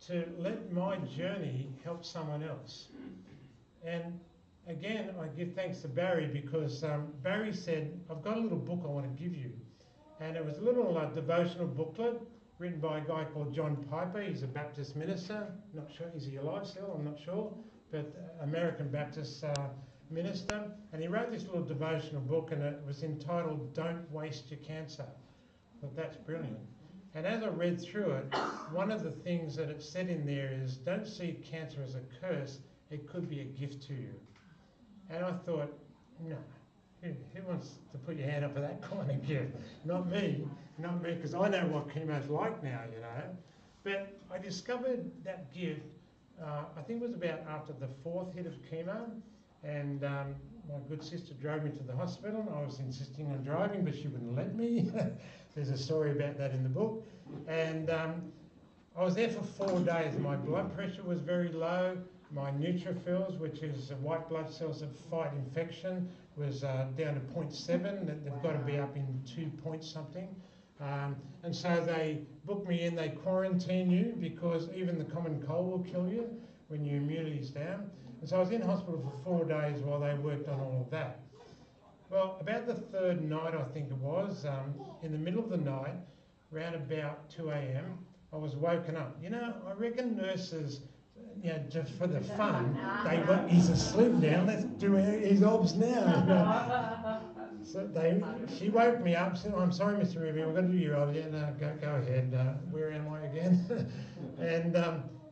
S1: to let my journey help someone else. And again, I give thanks to Barry, because Barry said, I've got a little book I want to give you. And it was a little devotional booklet written by a guy called John Piper. He's a Baptist minister. Not sure, is he alive still? I'm not sure. But American Baptist minister. And he wrote this little devotional book, and it was entitled, Don't Waste Your Cancer. But that's brilliant. And as I read through it, one of the things that it said in there is, don't see cancer as a curse, it could be a gift to you. And I thought, no, who wants to put your hand up for that kind of gift? Not me, because I know what chemo's like now, you know. But I discovered that gift, I think it was about after the 4th hit of chemo, and my good sister drove me to the hospital, and I was insisting on driving, but she wouldn't let me. There's a story about that in the book. And I was there for 4 days. My blood pressure was very low. My neutrophils, which is white blood cells that fight infection, was down to 0.7. They've got to be up in 2 point something. And so they booked me in. They quarantine you, because even the common cold will kill you when your immunity's down. And so I was in hospital for 4 days while they worked on all of that. Well, about the 3rd night, I think it was, in the middle of the night, around about 2 a.m, I was woken up. You know, I reckon nurses, you know, just for the fun, they went, he's asleep now, let's do his obs now. So she woke me up, said, I'm sorry, Mr. Rubie, we're going to do your obs. Yeah, no, go ahead. Where am I again? And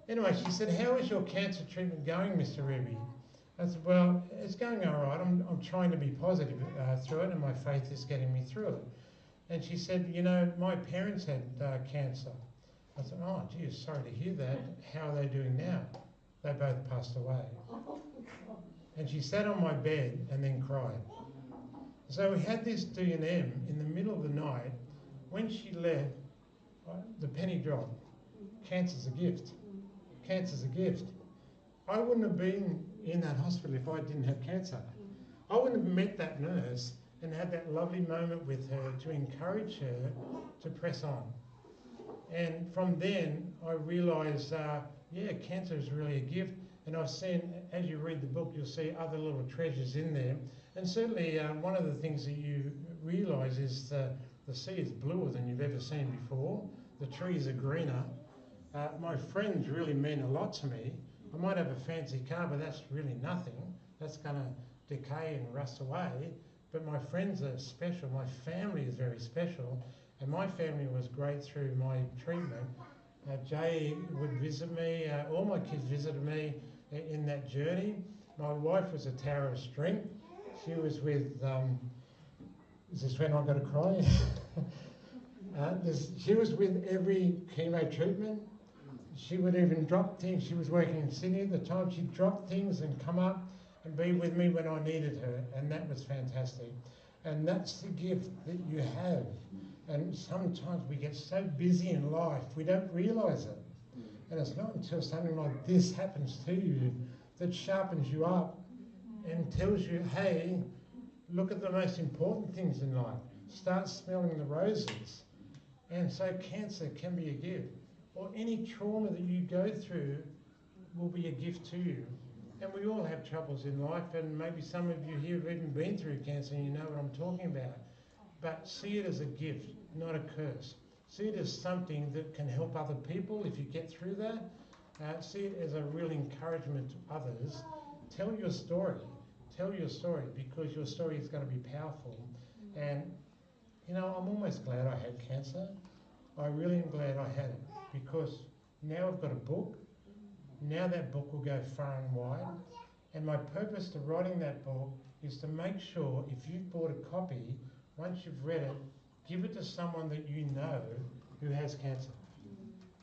S1: anyway, she said, how is your cancer treatment going, Mr. Rubie? I said, well, it's going all right. I'm trying to be positive through it, and my faith is getting me through it. And she said, you know, my parents had cancer. I said, oh, gee, sorry to hear that. How are they doing now? They both passed away. And she sat on my bed and then cried. So we had this D&M in the middle of the night. When she left, the penny dropped. Cancer's a gift. Cancer's a gift. I wouldn't have been in that hospital if I didn't have cancer. I wouldn't have met that nurse and had that lovely moment with her to encourage her to press on. And from then, I realised, yeah, cancer is really a gift. And I've seen, as you read the book, you'll see other little treasures in there. And certainly one of the things that you realise is the sea is bluer than you've ever seen before. The trees are greener. My friends really mean a lot to me. I might have a fancy car, but that's really nothing. That's going to decay and rust away. But my friends are special. My family is very special. And my family was great through my treatment. Jay would visit me. All my kids visited me in that journey. My wife was a tower of strength. She was with, is this when I've got to cry? She was with every chemo treatment. She would even drop things. She was working in Sydney at the time. She'd drop things and come up and be with me when I needed her, and that was fantastic. And that's the gift that you have. And sometimes we get so busy in life, we don't realise it. And it's not until something like this happens to you that sharpens you up and tells you, hey, look at the most important things in life. Start smelling the roses. And so cancer can be a gift. Or any trauma that you go through will be a gift to you. And we all have troubles in life, and maybe some of you here have even been through cancer and you know what I'm talking about. But see it as a gift, not a curse. See it as something that can help other people if you get through that. See it as a real encouragement to others. Tell your story. Tell your story, because your story is going to be powerful. And, you know, I'm almost glad I had cancer. I really am glad I had it, because now I've got a book. Now that book will go far and wide. And my purpose to writing that book is to make sure if you've bought a copy, once you've read it, give it to someone that you know who has cancer.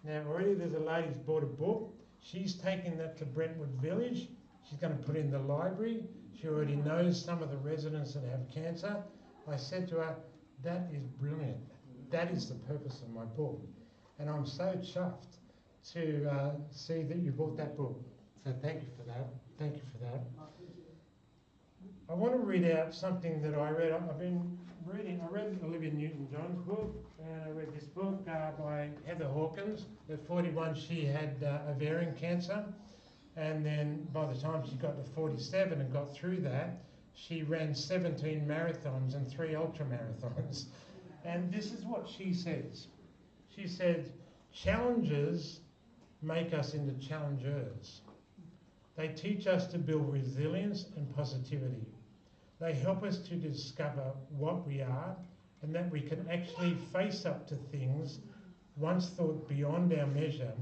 S1: Now already there's a lady who's bought a book. She's taking that to Brentwood Village. She's going to put it in the library. She already knows some of the residents that have cancer. I said to her, that is brilliant. That is the purpose of my book. And I'm so chuffed to see that you bought that book. So thank you for that. Thank you for that. I want to read out something that I read. I've been reading. I read Olivia Newton-John's book, and I read this book by Heather Hawkins. At 41, she had ovarian cancer, and then by the time she got to 47 and got through that, she ran 17 marathons and 3 ultra-marathons. And this is what she says. She said, challenges make us into challengers. They teach us to build resilience and positivity. They help us to discover what we are and that we can actually face up to things once thought beyond our measure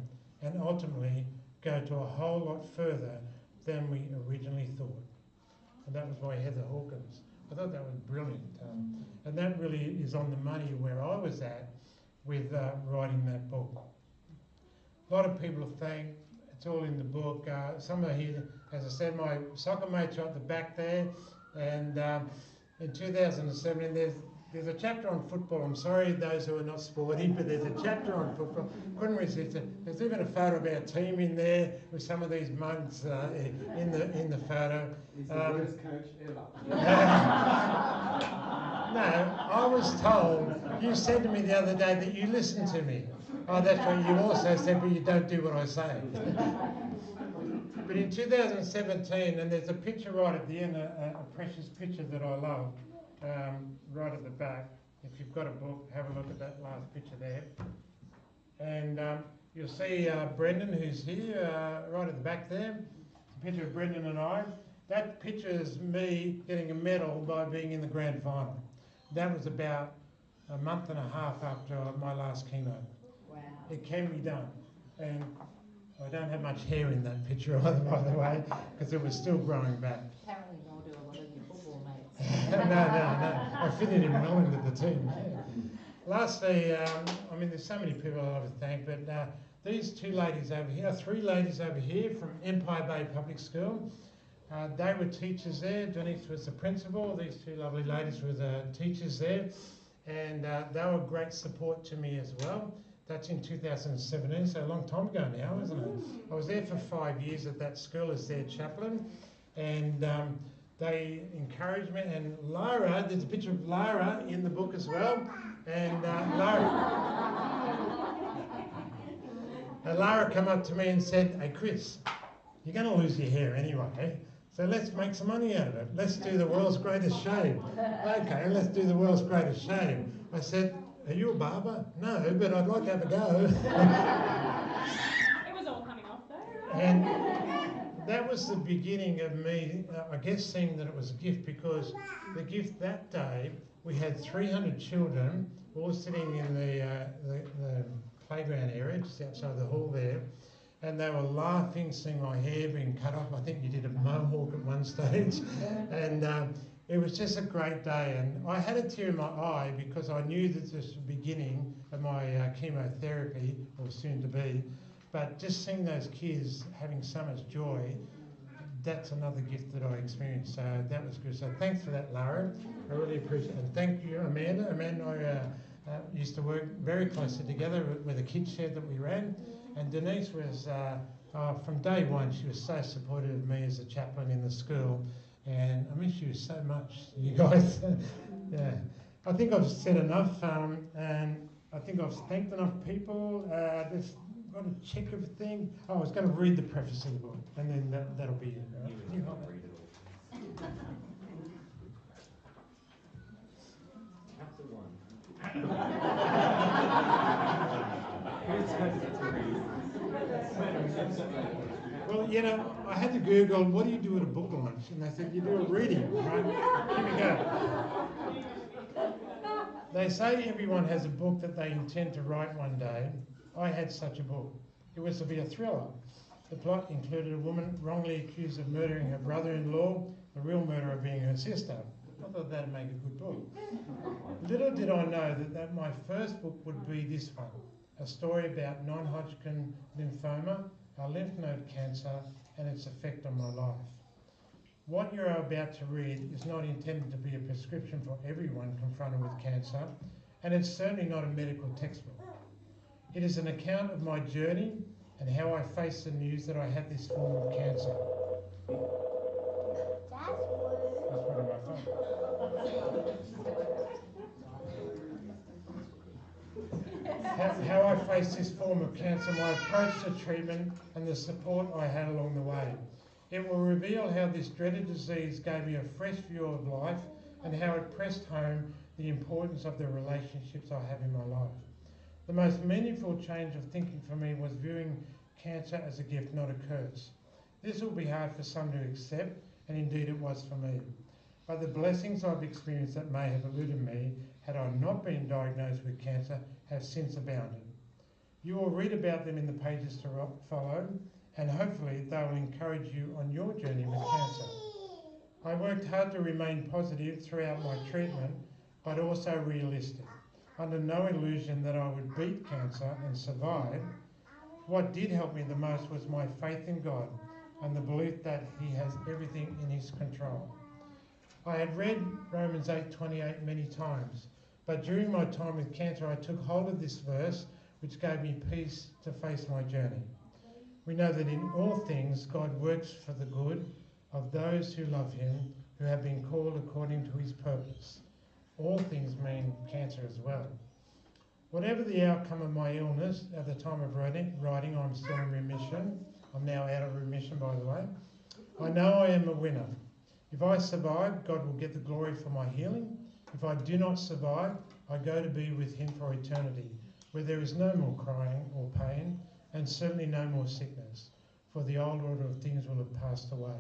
S1: and ultimately go to a whole lot further than we originally thought. And that was by Heather Hawkins. I thought that was brilliant. And that really is on the money where I was at with writing that book. A lot of people think it's all in the book. Some are here, as I said, my soccer mates are at the back there. And in 2007, there's a chapter on football. I'm sorry those who are not sporty, but there's a chapter on football. Couldn't resist it. There's even a photo of our team in there with some of these mugs in the photo.
S11: He's the worst coach ever.
S1: No, I was told, you said to me the other day that you listen to me. Oh, that's right, you also said, but you don't do what I say. But in 2017, and there's a picture right at the end, a precious picture that I love, right at the back. If you've got a book, have a look at that last picture there. And you'll see Brendan, who's here, right at the back there. It's a picture of Brendan and I. That picture is me getting a medal by being in the grand final. That was about a month and a half after my last chemo.
S10: Wow.
S1: It can be done. And I don't have much hair in that picture either, by the way, because it was still growing back.
S10: Apparently nor do a lot of your football mates.
S1: No. I fitted in well into the team. Yeah. Lastly, I mean, there's so many people I love to thank, but these 2 ladies over here, 3 ladies over here from Empire Bay Public School. They were teachers there. Denise was the principal. These 2 lovely ladies were the teachers there. And they were great support to me as well. That's in 2017, so a long time ago now, isn't it? I was there for 5 years at that school as their chaplain. And they encouraged me. And Lara, there's a picture of Lara in the book as well. And Lara came up to me and said, hey, Chris, you're going to lose your hair anyway, so let's make some money out of it. Let's do the world's greatest shave. Okay, let's do the world's greatest shave. I said, are you a barber? No, but I'd like to have a go.
S5: It was all coming off though.
S1: And that was the beginning of me, I guess, seeing that it was a gift, because the gift that day, we had 300 children all sitting in the playground area, just outside the hall there, and they were laughing, seeing my hair being cut off. I think you did a mohawk at one stage. And it was just a great day. And I had a tear in my eye because I knew that this was the beginning of my chemotherapy, or soon to be. But just seeing those kids having so much joy, that's another gift that I experienced. So that was good. So thanks for that, Lara. I really appreciate it. And thank you, Amanda. Amanda and I used to work very closely together with a kids shed that we ran. And Denise was, from day one, she was so supportive of me as a chaplain in the school. And I miss you so much, you guys. Yeah. I think I've said enough, and I think I've thanked enough people. Just got to check everything. Oh, I was going to read the preface of the book, and then that'll be it. Right? You not read it all. Well, you know, I had to Google, what do you do at a book launch? And they said, you do a reading, right? Here we go. They say everyone has a book that they intend to write one day. I had such a book. It was to be a thriller. The plot included a woman wrongly accused of murdering her brother-in-law, the real murderer being her sister. I thought that'd make a good book. Little did I know that my first book would be this one, a story about non-Hodgkin lymphoma, a lymph node cancer, and its effect on my life. What you're about to read is not intended to be a prescription for everyone confronted with cancer, and it's certainly not a medical textbook. It is an account of my journey and how I faced the news that I had this form of cancer. That's one of my phone. How I faced this form of cancer, my approach to treatment, and the support I had along the way. It will reveal how this dreaded disease gave me a fresh view of life and how it pressed home the importance of the relationships I have in my life. The most meaningful change of thinking for me was viewing cancer as a gift, not a curse. This will be hard for some to accept, and indeed it was for me. But the blessings I've experienced that may have eluded me had I not been diagnosed with cancer have since abounded. You will read about them in the pages to follow, and hopefully they will encourage you on your journey with cancer. I worked hard to remain positive throughout my treatment, but also realistic, under no illusion that I would beat cancer and survive. What did help me the most was my faith in God and the belief that He has everything in His control. I had read Romans 8:28 many times, but during my time with cancer I took hold of this verse, which gave me peace to face my journey. We know that in all things God works for the good of those who love Him, who have been called according to His purpose. All things mean cancer as well. Whatever the outcome of my illness at the time of writing, I'm still in remission. I'm now out of remission, by the way. I know I am a winner. If I survive, God will get the glory for my healing. If I do not survive, I go to be with Him for eternity, where there is no more crying or pain, and certainly no more sickness, for the old order of things will have passed away.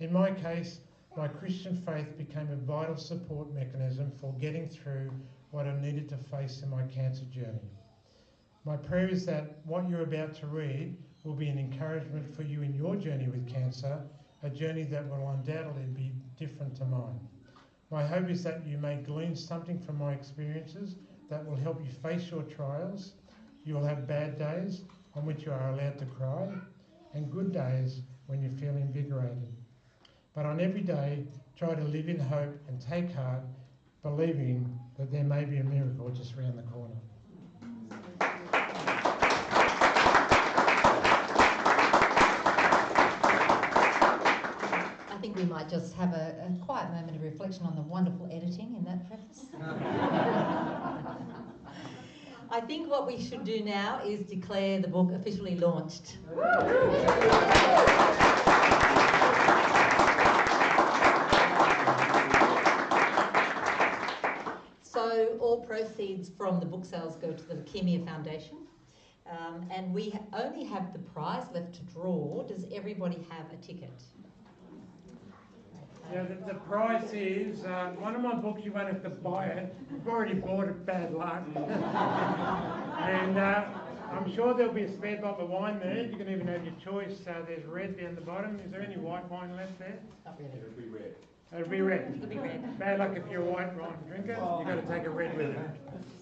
S1: In my case, my Christian faith became a vital support mechanism for getting through what I needed to face in my cancer journey. My prayer is that what you're about to read will be an encouragement for you in your journey with cancer, a journey that will undoubtedly be different to mine. My hope is that you may glean something from my experiences that will help you face your trials. You will have bad days on which you are allowed to cry, and good days when you feel invigorated. But on every day, try to live in hope and take heart, believing that there may be a miracle just around the corner.
S10: I think we might just have a quiet moment of reflection on the wonderful editing in that preface. I think what we should do now is declare the book officially launched. So all proceeds from the book sales go to the Leukemia Foundation. And we only have the prize left to draw. Does everybody have a ticket?
S1: Yeah, the price is one of my books. You won't have to buy it. You've already bought it. Bad luck. And I'm sure there'll be a spare bottle of wine there. You can even have your choice. There's red down the bottom. Is there any white wine left there?
S10: Not really.
S6: It'll be red.
S1: It'll be red.
S10: It'll be red.
S1: Bad luck if you're a white wine drinker. You've got to take a red with it.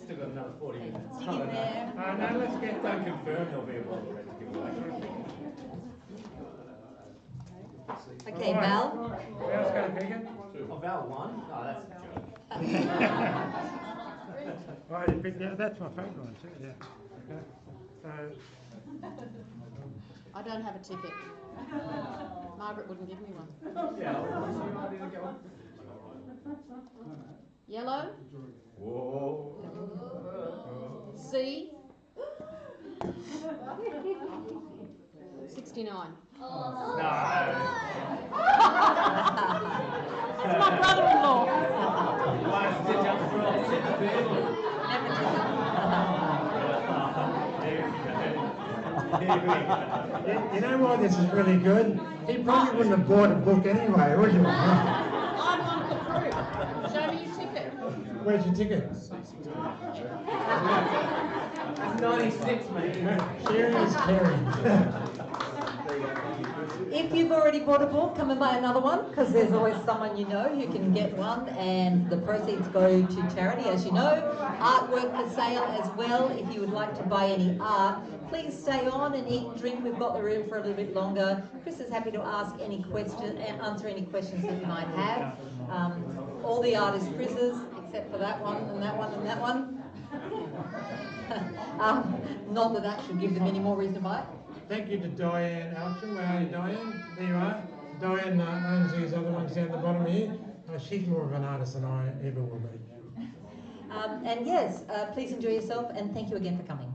S6: Still got another 40 minutes.
S10: Dig in there.
S1: No, let's get
S6: Don't confirm there'll be a bottle of red to give away.
S10: Okay,
S1: All right.
S10: Val.
S1: Who else got a ticket?
S6: Oh, Val won? Oh, that's a joke.
S1: Right, you picked that. That's my favourite one too. Yeah. Okay. So.
S2: I don't have a ticket. Margaret wouldn't give me one. Yellow.
S6: Whoa.
S2: C. 69.
S6: No.
S2: That's my brother-in-law.
S6: One stitch up front.
S1: You know why this is really good? He probably wouldn't have bought a book anyway, would you?
S2: I'm one of the crew. Show me your ticket.
S1: Where's your ticket?
S6: That's 96, mate.
S1: Sharing is caring.
S10: If you've already bought a book, come and buy another one, because there's always someone you know who can get one, and the proceeds go to charity, as you know. Artwork for sale as well. If you would like to buy any art, please stay on and eat and drink. We've got the room for a little bit longer. Chris is happy to answer any questions that you might have. All the art is Chris's, except for that one and that one and that one. Not that that should give them any more reason to buy it.
S1: Thank you to Diane Alsham. Where are you, Diane? There you are. Diane owns these other ones down the bottom here. She's more of an artist than I ever will be.
S10: And yes, please enjoy yourself, and thank you again for coming.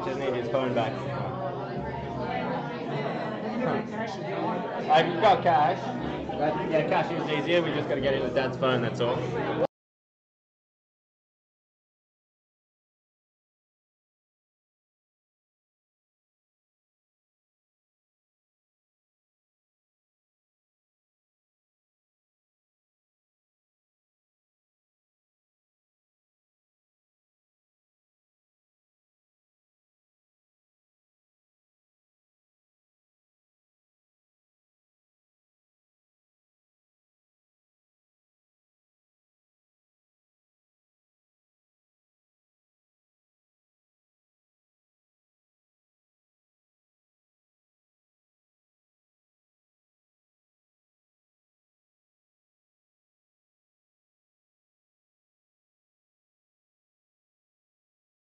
S3: Just need his phone back. I've got cash. But yeah, cash is easier. We just got to get into Dad's phone. That's all.